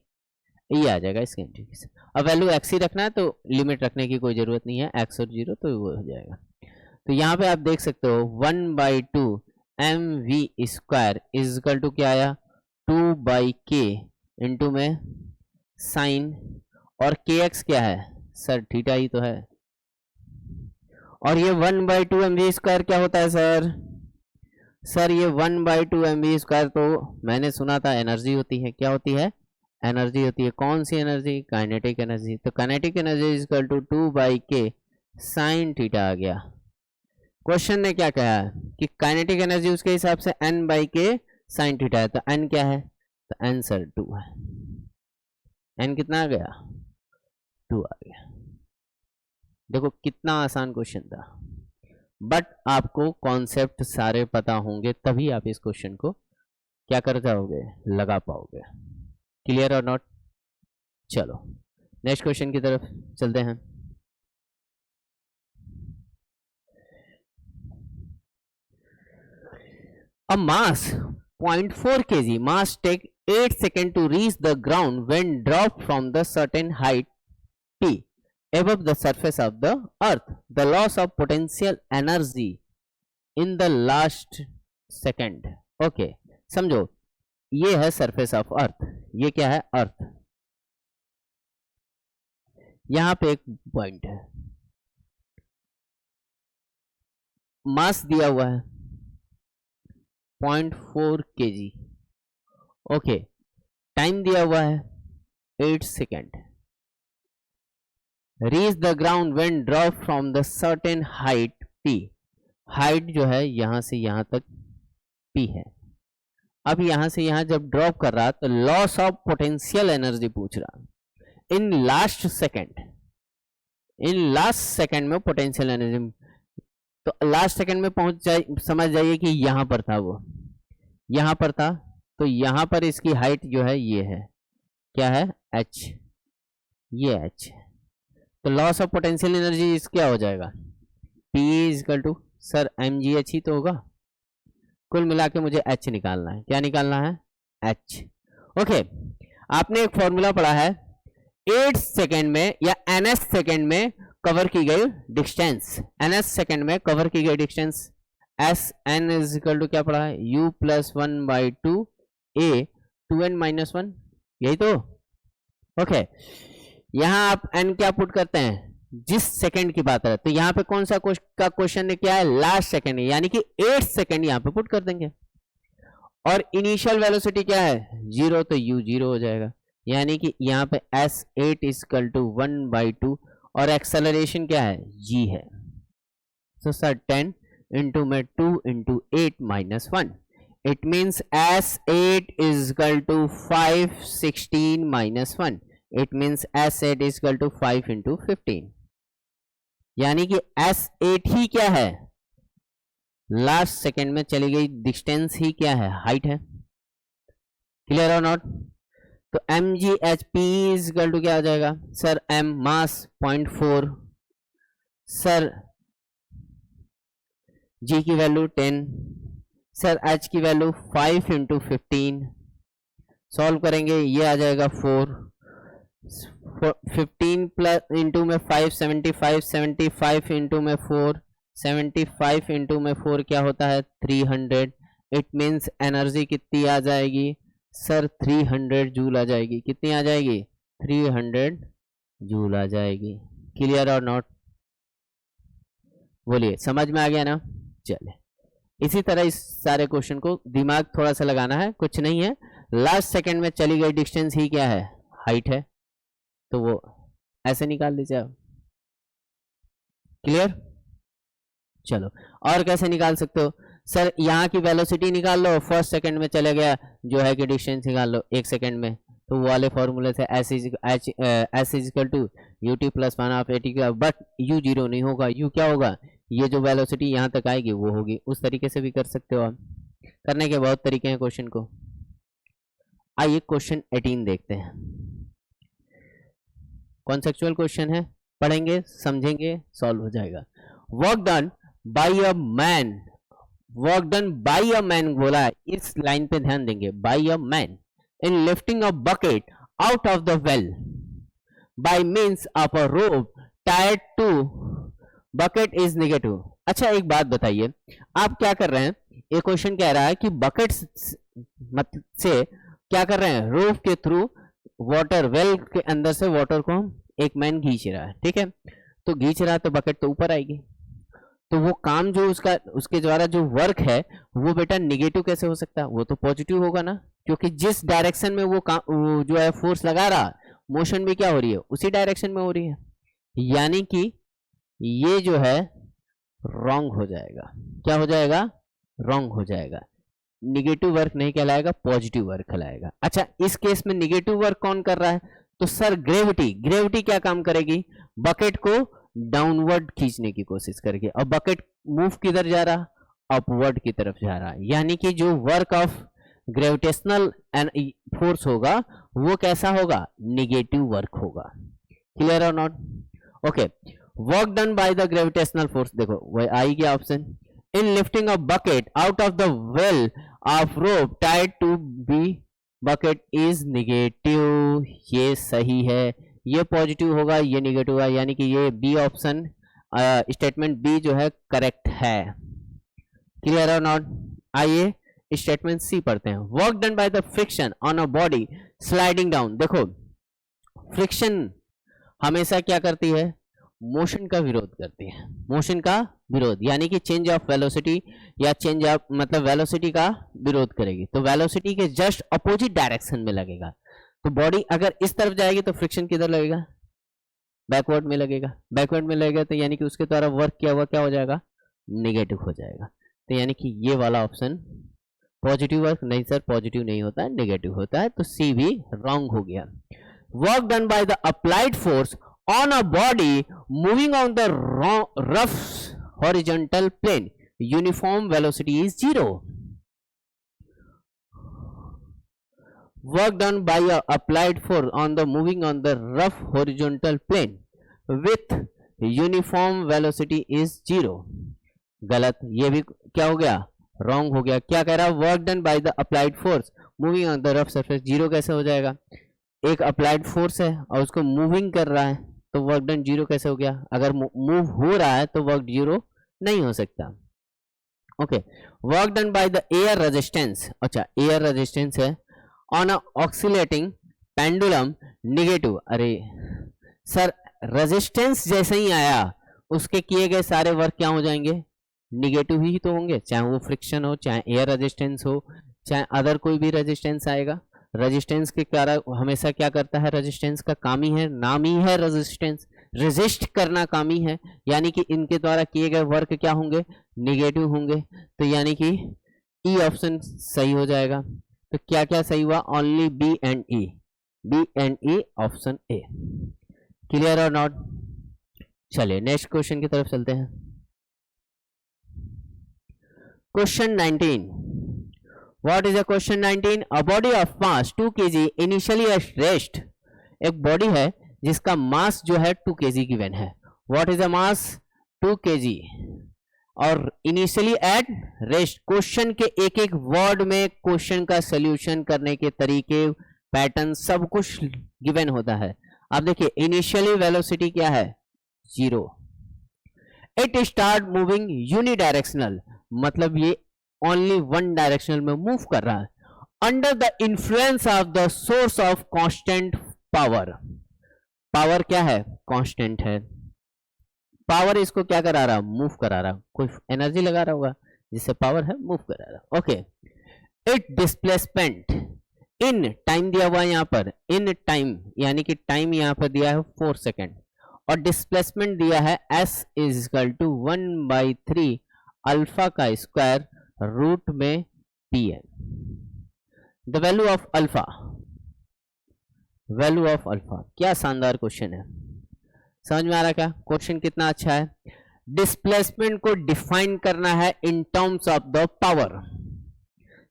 ये आ जाएगा इसका इंटीग्रेशन। अब वैल्यू x ही रखना है तो लिमिट रखने की कोई जरूरत नहीं है, x और 0, तो वो हो जाएगा। तो यहाँ पे आप देख सकते हो 1/2 mv square is equal to क्या आया, 2/k इंटू में साइन, और kx क्या है सर, थीटा ही तो है, और ये 1/2 mv स्क्वायर क्या होता है सर, सर ये 1/2 mv स्क्वायर तो मैंने सुना था एनर्जी होती है, क्या होती है, एनर्जी होती है, कौन सी एनर्जी, काइनेटिक एनर्जी, तो kinetic energy is equal to 2/k sine theta आ गया। क्वेश्चन ने क्या कहा है कि काइनेटिक एनर्जी उसके हिसाब से n/k साइन थीटा है, तो n क्या है, तो n सर 2 है, n कितना आ गया, 2 आ गया। देखो कितना आसान क्वेश्चन था, बट आपको कॉन्सेप्ट सारे पता होंगे तभी आप इस क्वेश्चन को क्या कर जाओगे, लगा पाओगे। क्लियर और नॉट? चलो नेक्स्ट क्वेश्चन की तरफ चलते हैं। A mass 0.4 kg mass take 8 seconds to reach the ground when dropped from the certain height p above the surface of the earth. The loss of potential energy in the last second. Okay, समझो ये है surface of earth, ये क्या है अर्थ, यहां पे एक point है, मास दिया हुआ है 0.4 kg, ओके, टाइम दिया हुआ है 8 second, reach the ground when drop from the certain height p, height जो है यहां से यहां तक p है। अब यहां से यहां जब ड्रॉप कर रहा तो लॉस ऑफ पोटेंशियल एनर्जी पूछ रहा in last second, in last second में पोटेंशियल एनर्जी, तो लास्ट सेकंड में पहुंच जाए, समझ जाइए कि यहां पर था, वो यहां पर था, तो यहां पर इसकी हाइट जो है ये है, क्या है h, ये h, तो लॉस ऑफ पोटेंशियल एनर्जी इस क्या हो जाएगा P equal to sir mgh ही तो होगा, कुल मिला के मुझे h निकालना है, क्या निकालना है h। ओके, आपने एक फॉर्मूला पढ़ा है 8 सेकेंड में या ns सेकेंड में कवर की गई डिस्टेंस, ns सेकेंड में कवर की गई distance s n is equal to क्या पढ़ा है u plus 1/2 a 2n minus 1, यही तो। ओके, यहां आप n क्या पुट करते हैं, जिस सेकंड की बात है, तो यहां पे कौन सा का क्वेश्चन है, क्या है लास्ट सेकंड है, यानी कि 8 सेकंड यहां पे पुट कर देंगे, और इनिशियल वेलोसिटी क्या है 0, तो u 0 हो जाएगा, यानी कि यहाँ पे s8 इक्वल टू 1/2 और एक्सेलरेशन क्या है g है, तो सर 10 इंटू में 2 into 8 minus 1, it means s8 equal to 516 minus 1, it means s8 equal to 5 into 15, यानी कि s8 ही क्या है लास्ट सेकेंड में चली गई डिस्टेंस ही क्या है हाइट है। क्लियर और नॉट? तो mgh इक्वल टू क्या हो जाएगा सर m मास 0.4, सर g की वैल्यू 10, सर h की वैल्यू 5 इंटू 15, सॉल्व करेंगे ये आ जाएगा 4, 15 प्लस इंटू में 5 75, 75 इंटू में 4 75 इंटू में 4 क्या होता है 300, इट मीन्स एनर्जी कितनी आ जाएगी सर 300 जूल आ जाएगी, कितनी आ जाएगी 300 जूल आ जाएगी। क्लियर और नॉट? बोलिए समझ में आ गया ना? चले, इसी तरह इस सारे क्वेश्चन को दिमाग थोड़ा सा लगाना है, कुछ नहीं है, लास्ट सेकंड में चली गई डिस्टेंस ही क्या है हाइट है, तो वो ऐसे निकाल लीजिए आप। क्लियर? चलो, और कैसे निकाल सकते हो सर, यहाँ की वेलोसिटी निकाल लो, फर्स्ट सेकंड में चले गया जो है कि डिस्टेंस निकाल लो 1 सेकंड में, तो वो वाले फॉर्मूले से s equal to u t plus 1/8 का, बट u 0 नहीं होगा, u क्या होगा, ये जो वेलोसिटी यहाँ तक आएगी वो होगी। उस तरीके से भी कर सकते हो आप, करने के बहुत तरीके हैं क्वेश्चन को। आइए क्वेश्चन 18 देखते हैं, कॉन्सेप्चुअल क्वेश्चन है, पढ़ेंगे समझेंगे सॉल्व हो जाएगा। Work done by a man, work done by a man बोला है, इस लाइन पे ध्यान देंगे, by a man in lifting a bucket out of the well by means of a rope tied to bucket is negative. अच्छा एक बात बताइए, आप क्या कर रहे हैं, एक क्वेश्चन कह रहा है कि बकेट से क्या कर रहे हैं, रोप के थ्रू वाटर, वेल के अंदर से वाटर को हम एक मैन खींच रहा है, ठीक है, तो खींच रहा है तो बकेट तो ऊपर आएगी, तो वो काम जो उसका, उसके द्वारा जो वर्क है वो बेटा निगेटिव कैसे हो सकता है, वो तो पॉजिटिव होगा ना, क्योंकि जिस डायरेक्शन में वो जो है फोर्स लगा रहा, मोशन भी क्या हो रही है उसी डायरेक्शन में हो रही है, यानी कि ये जो है रॉन्ग हो जाएगा, क्या हो जाएगा रॉन्ग हो जाएगा, निगेटिव वर्क नहीं कहलाएगा, पॉजिटिव वर्क कहलाएगा। अच्छा इस केस में निगेटिव वर्क कौन कर रहा है, तो सर ग्रेविटी, ग्रेविटी क्या काम करेगी, बकेट को डाउनवर्ड खींचने की कोशिश करेगी, और बकेट मूव किधर जा रहा, अपवर्ड की तरफ जा रहा है। यानी कि जो वर्क ऑफ ग्रेविटेशनल फोर्स होगा वो कैसा होगा, निगेटिव वर्क होगा। क्लियर और not? Okay, work done by the gravitational force, देखो वह आई गया option, in lifting a bucket out of the well of rope tied to be bucket is negative. ये सही है, ये पॉजिटिव होगा, ये निगेटिव होगा, यानी कि ये बी ऑप्शन, स्टेटमेंट बी जो है करेक्ट है। क्लियर और नॉट? आइए स्टेटमेंट सी पढ़ते हैं। Work done by the friction on a body sliding down. देखो फ्रिक्शन हमेशा क्या करती है, मोशन का विरोध करती है, मोशन का विरोध, यानी कि चेंज ऑफ वेलोसिटी या चेंज ऑफ मतलब वेलोसिटी का विरोध करेगी। तो वेलोसिटी के जस्ट अपोजिट डायरेक्शन में लगेगा। तो बॉडी अगर इस तरफ जाएगी तो फ्रिक्शन किधर लगेगा, बैकवर्ड में लगेगा। बैकवर्ड में लगेगा तो यानी कि उसके द्वारा वर्क किया हुआ क्या हो जाएगा, निगेटिव हो जाएगा। तो यानी कि ये वाला ऑप्शन पॉजिटिव वर्क, नहीं सर पॉजिटिव नहीं होता है, नेगेटिव होता है, तो सी भी रॉन्ग हो गया। Work done by the applied force on a body moving on the rough horizontal plane, uniform velocity is 0. Work done by a applied force on the moving on the rough horizontal plane with uniform velocity is 0. गलत, ये भी क्या हो गया, wrong हो गया। क्या कह रहा है, work done by the applied force moving on the rough surface, 0 कैसे हो जाएगा, एक अप्लाइड फोर्स है और उसको मूविंग कर रहा है तो वर्क डन 0 कैसे हो गया, अगर मूव हो रहा है तो वर्क 0 नहीं हो सकता। Okay, work done by the air resistance, अच्छा एयर रेजिस्टेंस है ऑन अ ऑक्सिलेटिंग पेंडुलम निगेटिव। अरे सर रेजिस्टेंस जैसे ही आया उसके किए गए सारे वर्क क्या हो जाएंगे, निगेटिव ही तो होंगे, चाहे वो फ्रिक्शन हो, चाहे एयर रेजिस्टेंस हो, चाहे अदर कोई भी रेजिस्टेंस आएगा। रेजिस्टेंस के कारण हमेशा क्या करता है, रेजिस्टेंस का काम ही है, नाम ही है रेजिस्टेंस, रेजिस्ट करना काम ही है, यानी कि इनके द्वारा किए गए वर्क क्या होंगे, निगेटिव होंगे। तो यानी कि ई ऑप्शन सही हो जाएगा। तो क्या क्या सही हुआ, only b and e, b and e option a. Clear और नॉट? चलिए नेक्स्ट क्वेश्चन की तरफ चलते हैं। Question 19, What is the question 19? A body of mass 2 kg initially at rest, एक बॉडी है जिसका मास जो है 2 kg गिवन है। What is the mass? 2 kg और इनिशियली एट रेस्ट। क्वेश्चन के एक एक वर्ड में क्वेश्चन का सोल्यूशन करने के तरीके, पैटर्न सब कुछ गिवन होता है। आप देखिए इनिशियली वेलोसिटी क्या है, 0। इट स्टार्ट मूविंग यूनिडायरेक्शनल, मतलब ये ओनली वन डायरेक्शनल में मूव कर रहा है। Under the influence of the source of constant power, power क्या है, कांस्टेंट है। पावर इसको क्या करा रहा, मूव करा रहा, कोई एनर्जी लगा रहा होगा जिससे पावर है, मूव करा रहा। Okay, it displacement in time दिया हुआ यहाँ पर, इन टाइम यानी कि टाइम यहाँ पर दिया है 4 सेकेंड और डिस्प्लेसमेंट दिया है s is equal to 1/3 alpha का स्क्वायर रूट में pn। The value of alpha, value of alpha, क्या शानदार क्वेश्चन है, समझ में आ रहा क्या क्वेश्चन कितना अच्छा है। डिस्प्लेसमेंट को डिफाइन करना है in terms of the power.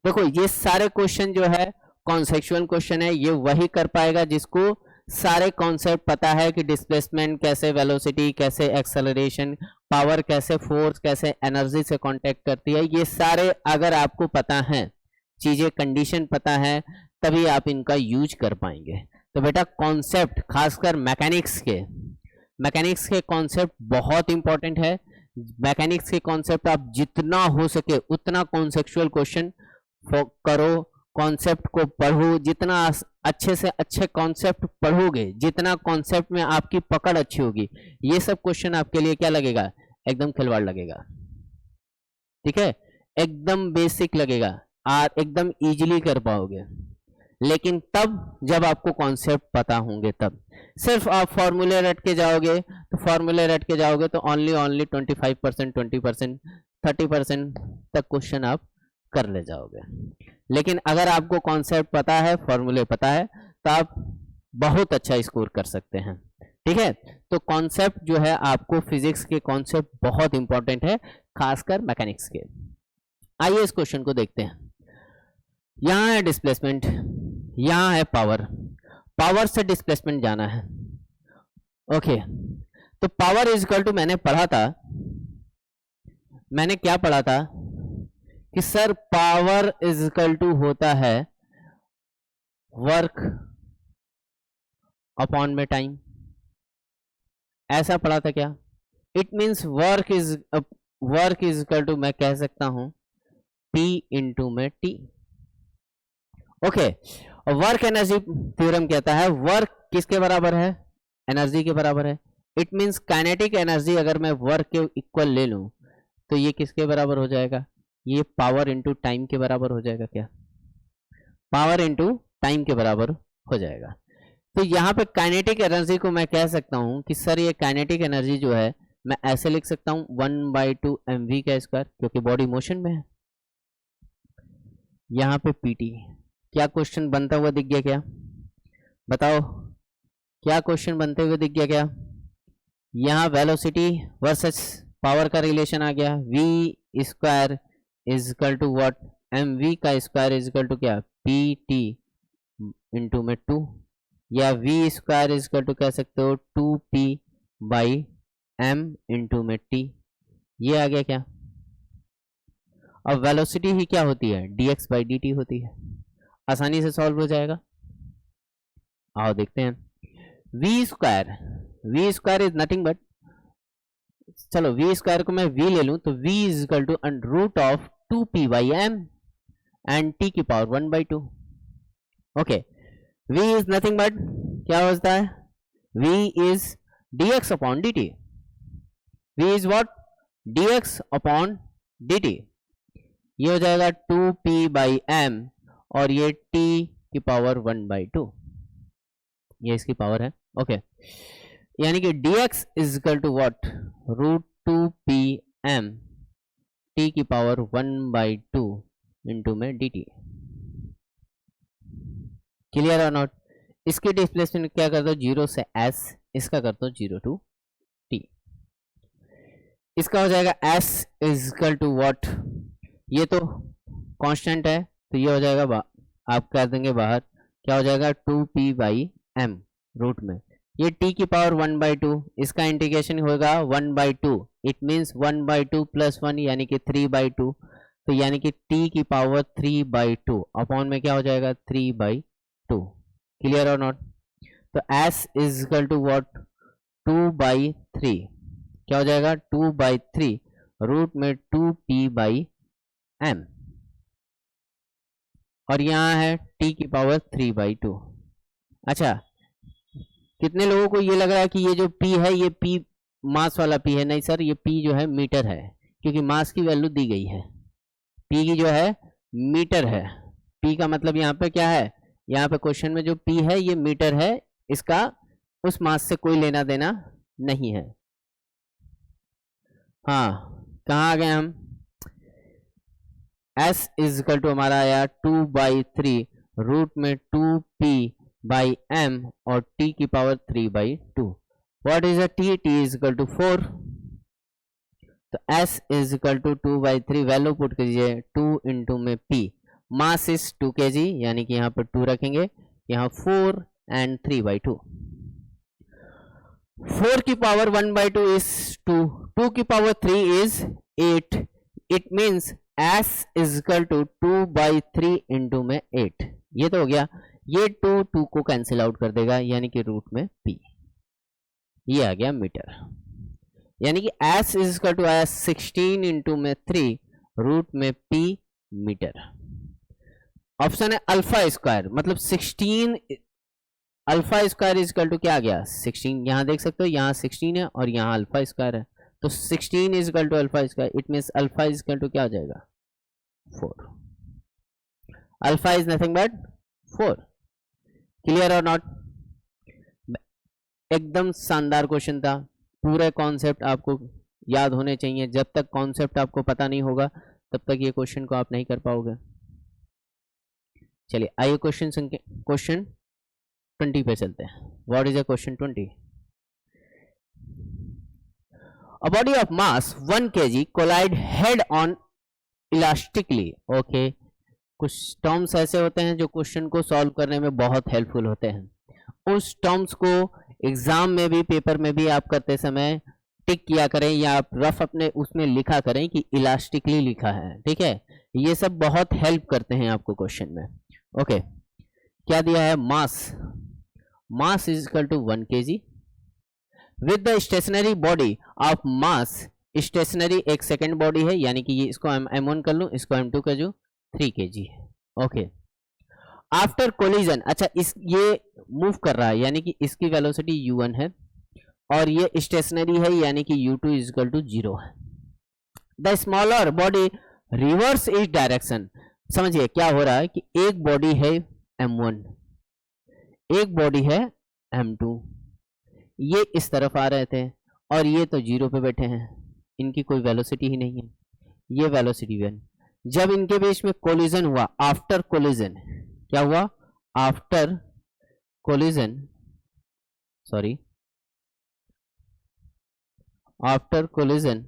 देखो ये सारे क्वेश्चन जो है कॉन्सेप्चुअल क्वेश्चन है, ये वही कर पाएगा जिसको सारे कॉन्सेप्ट पता है कि डिस्प्लेसमेंट कैसे, वेलोसिटी कैसे, एक्सेलरेशन, पावर कैसे, फोर्स कैसे एनर्जी से कांटेक्ट करती है, ये सारे अगर आपको पता है चीजें, कंडीशन पता है, तभी आप इनका यूज कर पाएंगे। तो बेटा कॉन्सेप्ट खासकर मैकेनिक्स के कॉन्सेप्ट बहुत इंपॉर्टेंट है। मैकेनिक्स के कॉन्सेप्ट आप जितना हो सके उतना कॉन्सेप्चुअल क्वेश्चन करो, कॉन्सेप्ट को पढ़ो, जितना अच्छे से अच्छे कॉन्सेप्ट पढ़ोगे, जितना कॉन्सेप्ट में आपकी पकड़ अच्छी होगी, ये सब क्वेश्चन आपके लिए क्या लगेगा, एकदम खिलवाड़ लगेगा। ठीक है, एकदम बेसिक लगेगा और एकदम इजीली कर पाओगे। लेकिन तब जब आपको कॉन्सेप्ट पता होंगे, तब सिर्फ आप फॉर्मूले रट के जाओगे तो ओनली 25%, 20%, 30% तक क्वेश्चन आप कर ले जाओगे। लेकिन अगर आपको कॉन्सेप्ट पता है, फॉर्मूले पता है, तो आप बहुत अच्छा स्कोर कर सकते हैं। ठीक है, तो कॉन्सेप्ट जो है आपको फिजिक्स के कॉन्सेप्ट बहुत इंपॉर्टेंट है, खासकर मैकेनिक्स के। आइए इस क्वेश्चन को देखते हैं। यहां है डिस्प्लेसमेंट, यहां है पावर, पावर से डिस्प्लेसमेंट जाना है। ओके, तो पावर इज इक्वल टू, मैंने पढ़ा था, मैंने क्या पढ़ा था कि sir power is equal to होता है वर्क अपॉन में टाइम, ऐसा पढ़ा था क्या? It means work is equal to, मैं कह सकता हूं P इंटू में T। ओके, और वर्क एनर्जी थ्योरम कहता है वर्क किसके बराबर है? एनर्जी के बराबर है। इट मींस काइनेटिक एनर्जी अगर मैं वर्क के इक्वल ले लूं तो ये किसके बराबर हो जाएगा? ये पावर इंटू टाइम के बराबर हो जाएगा। क्या? पावर इंटू टाइम के बराबर हो जाएगा। तो यहाँ पे काइनेटिक एनर्जी को मैं कह सकता हूँ कि सर ये काइनेटिक एनर्जी जो है मैं ऐसे लिख सकता हूँ 1/2 mv का स्क्वायर, क्योंकि बॉडी मोशन में है। यहाँ पे pt, क्या क्वेश्चन बनता हुआ दिख गया क्या? बताओ, क्या क्वेश्चन बनते हुए दिख गया क्या? यहाँ वेलोसिटी वर्सेस पावर का रिलेशन आ गया, v square is equal to what? mv का स्क्वायर इज इक्वल टू क्या? pt इंटू में 2, या v square is equal to कह सकते हो 2p बाई m इंटू में t। ये आ गया क्या? अब वेलोसिटी ही क्या होती है? dx बाई dt होती है। आसानी से सॉल्व हो जाएगा। आओ देखते हैं। v square is nothing but, चलो v स्क्वायर को मैं v ले लूं तो v इज इक्वल टू root of 2p by m and t की power 1/2। Okay, v is nothing but क्या होता है? v is dx upon dt। v is what? dx upon dt। ये हो जाएगा 2p बाई m और ये t की पावर 1/2, ये इसकी पावर है। ओके, यानी कि dx is equal to what? Root 2p m t की पावर 1/2 इंटू में dt। क्लियर और नॉट? इसके डिस्प्लेसमेंट क्या कर दो? 0 से s, इसका कर दो 0 टू t। इसका हो जाएगा s is equal to what? ये तो कांस्टेंट है तो ये हो जाएगा, आप कर देंगे बाहर, क्या हो जाएगा? 2p बाई m रूट में, ये t की पावर 1/2, इसका इंटीग्रेशन होगा 1/2। इट मींस 1/2 प्लस 1 यानी कि 3/2, तो यानी कि t की पावर 3/2 अपॉन में क्या हो जाएगा? 3/2। क्लियर और नॉट? तो s is equal to what? 2/3, क्या हो जाएगा? 2/3 रूट में 2p बाई m, और यहाँ है t की पावर 3/2। अच्छा, कितने लोगों को ये लग रहा है कि ये जो p है ये p मास वाला p है? नहीं सर, ये p जो है मीटर है, क्योंकि मास की वैल्यू दी गई है। p की जो है मीटर है। p का मतलब यहाँ पे क्या है? यहाँ पे क्वेश्चन में जो p है ये मीटर है, इसका उस मास से कोई लेना देना नहीं है। हाँ, कहाँ आ गए हम? s इज इक्वल टू हमारा आया 2/3 रूट में 2p बाई m और t की power 3/2। What is a t? t is equal to 4, तो s is equal to 2/3, value put कीजिए 2 इंटू में p, मास इज 2 kg, यानी कि यहाँ पर 2 रखेंगे, यहाँ 4 एंड 3/2। 4 की पावर 1/2 इज 2, 2 की power 3 is 8। It means s is equal to 2/3 into में 8। ये तो हो गया, ये 2 को कैंसिल आउट कर देगा, यानी कि रूट में p, ये आ गया मीटर। यानी कि s इज इक्वल टू आया 16 इंटू में 3 रूट में p मीटर। ऑप्शन है अल्फा स्क्वायर, मतलब 16 alpha square is equal to क्या आ गया? 16। यहाँ देख सकते हो, यहाँ 16 है और यहाँ अल्फा स्क्वायर है, तो 16 is equal to alpha square. It means alpha is equal to क्या हो जाएगा? 4। Alpha is nothing but 4। Clear और नॉट? एकदम शानदार क्वेश्चन था। पूरे कॉन्सेप्ट आपको याद होने चाहिए। जब तक कॉन्सेप्ट आपको पता नहीं होगा तब तक ये क्वेश्चन को आप नहीं कर पाओगे। चलिए आइए क्वेश्चन 20 पे चलते हैं। What is a question 20? A body of mass 1 kg collide head on elastically. Okay, कुछ टर्म्स ऐसे होते हैं जो क्वेश्चन को सॉल्व करने में बहुत हेल्पफुल होते हैं। उस टर्म्स को एग्जाम में भी, पेपर में भी आप करते समय टिक किया करें या आप रफ अपने उसमें लिखा करें कि इलास्टिकली लिखा है, ठीक है। ये सब बहुत हेल्प करते हैं आपको क्वेश्चन में। ओके, क्या दिया है? Mass is equal to 1 kg with the stationary body of mass. Stationary एक सेकेंड बॉडी है, यानी कि ये इसको m1 कर लूं, इसको m2 कर दूं, 3 kg। ओके, आफ्टर कोलिजन, अच्छा ये मूव कर रहा है यानी कि इसकी वेलोसिटी u1 है और ये स्टेशनरी है यानी कि u2 इज इक्वल टू 0 है। द स्मॉलर बॉडी रिवर्स इस डायरेक्शन। समझिए क्या हो रहा है कि एक बॉडी है m1, एक बॉडी है m2, ये इस तरफ आ रहे थे और ये तो 0 पे बैठे हैं, इनकी कोई वेलोसिटी ही नहीं है, ये वेलोसिटी 1। जब इनके बीच में कोलिजन हुआ, आफ्टर कोलिजन, क्या हुआ? After collision, sorry, after collision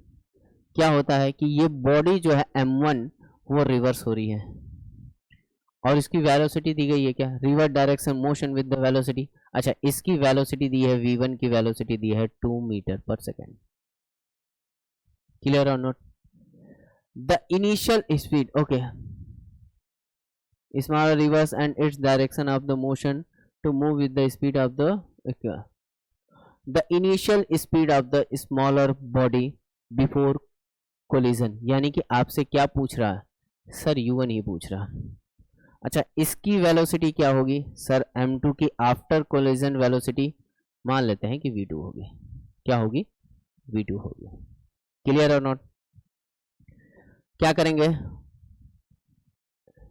क्या होता है कि ये बॉडी जो है m1 वो रिवर्स हो रही है और इसकी वेलोसिटी दी गई है क्या? Reverse direction motion with the velocity. अच्छा, इसकी वेलोसिटी दी है v1 की वेलोसिटी दी है 2 मीटर पर सेकेंड। क्लियर और not? The initial speed, okay, smaller reverse and its direction of the motion to move with the speed of the initial speed of the smaller body before collision. यानी कि आपसे क्या पूछ रहा है sir? u1 ही पूछ रहा। अच्छा, इसकी वेलोसिटी क्या होगी सर? m2 की आफ्टर कोलिजन वेलोसिटी मान लेते हैं कि v2 होगी। क्या होगी? v2 होगी। क्लियर और नॉट? क्या करेंगे?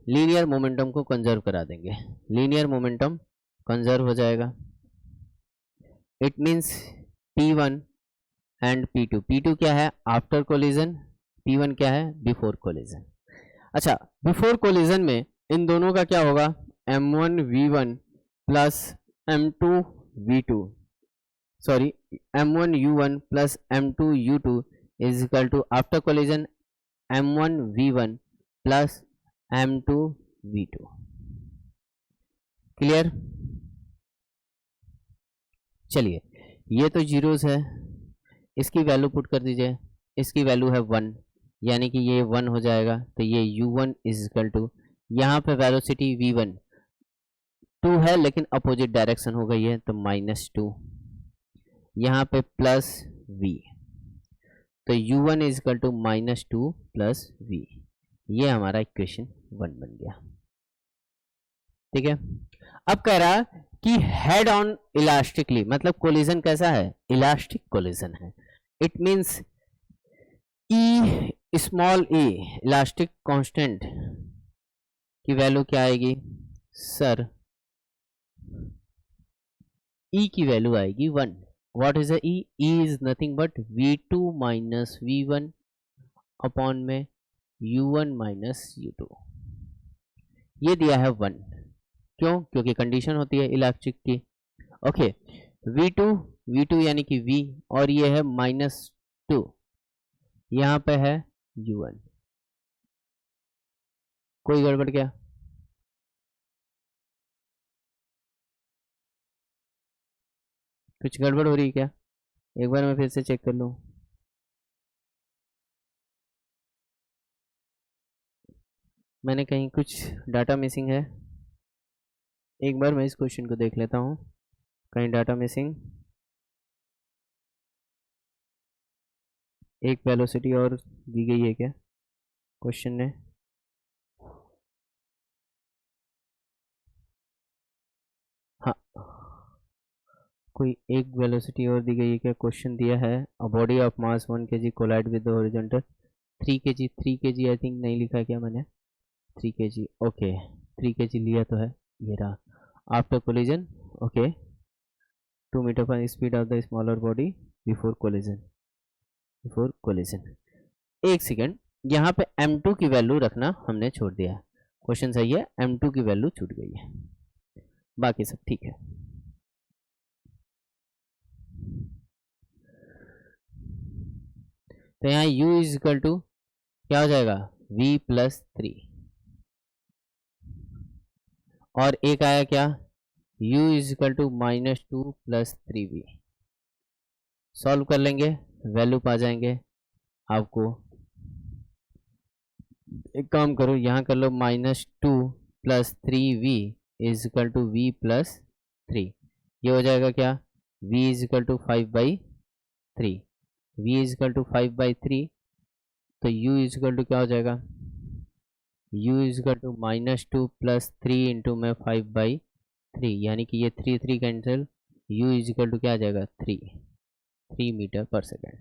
लीनियर मोमेंटम को कंजर्व करा देंगे, लीनियर मोमेंटम कंजर्व हो जाएगा। It means p1 and p2। p2 क्या है? आफ्टर कोलिजन, p1 क्या है? Before collision. अच्छा, बिफोर कोलिजन में इन दोनों का क्या होगा? m1 v1 plus m2 v2, sorry m1 u1 plus m2 u2 is equal to after collision m1 v1 plus m2 v2। Clear? चलिए, ये तो जीरोस है, इसकी वैल्यू पुट कर दीजिए, इसकी वैल्यू है 1 यानी कि ये 1 हो जाएगा। तो ये u1 इज इक्वल टू, यहाँ पे वेलोसिटी v1 2 है लेकिन अपोजिट डायरेक्शन हो गई है तो -2, यहाँ पे प्लस v, तो u1 is equal to -2 plus v। ये हमारा इक्वेशन 1 बन गया। ठीक है, अब कह रहा कि हेड ऑन इलास्टिकली, मतलब कोलिजन कैसा है? इलास्टिक कोलिजन है। It means E small E elastic constant की वैल्यू क्या आएगी सर? ई की वैल्यू आएगी 1। What is E? E is nothing but v2 minus v1 upon में u1 माइनस u2। ये दिया है 1, क्यों? क्योंकि कंडीशन होती है इलास्टिक की। ओके, v2 यानी कि v और ये है -2, यहाँ पे है u1। कोई गड़बड़ क्या? कुछ गड़बड़ हो रही है क्या? एक बार मैं फिर से चेक कर लूं। मैंने कहीं कुछ डाटा मिसिंग है, एक बार मैं इस क्वेश्चन को देख लेता हूं, कहीं डाटा मिसिंग। एक वेलोसिटी और दी गई है क्या क्वेश्चन ने? हाँ, कोई एक वेलोसिटी और दी गई है क्या? क्वेश्चन दिया है a body of mass 1 kg collide with the horizontal 3 kg I think नहीं लिखा है क्या मैंने? 3 kg, ओके, 3 kg लिया तो है, ये रहा। आफ्टर कोलिजन, ओके, 2 मीटर पर speed of the smaller body before collision, एक सेकेंड, यहाँ पे m2 की वैल्यू रखना हमने छोड़ दिया है। क्वेश्चन सही है, m2 की वैल्यू छूट गई है, बाकी सब ठीक है। तो यहाँ u इज इक्वल टू क्या हो जाएगा v प्लस 3, और एक आया क्या u is equal to -2 plus 3v। Solve कर लेंगे, वैल्यू पा जाएंगे आपको। एक काम करो, यहाँ कर लो -2 plus 3v is equal to v plus 3। ये हो जाएगा क्या v is equal to 5/3, v is equal to 5/3, तो u इज इक्वल टू क्या हो जाएगा u is equal to -2 plus 3 into में 5/3, यानी कि ये 3 cancel, u is equal to क्या आ जाएगा 3 मीटर पर सेकेंड।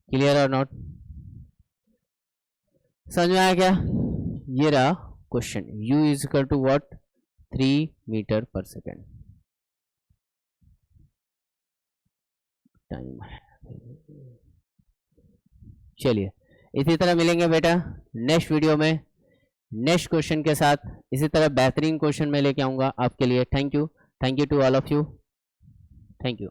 क्लियर और नॉट? समझ में आया क्या? ये रहा question, u is equal to what 3 metre पर सेकेंड। टाइम है, चलिए इसी तरह मिलेंगे बेटा नेक्स्ट वीडियो में नेक्स्ट क्वेश्चन के साथ। इसी तरह बेहतरीन क्वेश्चन मैं लेके आऊंगा आपके लिए। Thank you to all of you, thank you.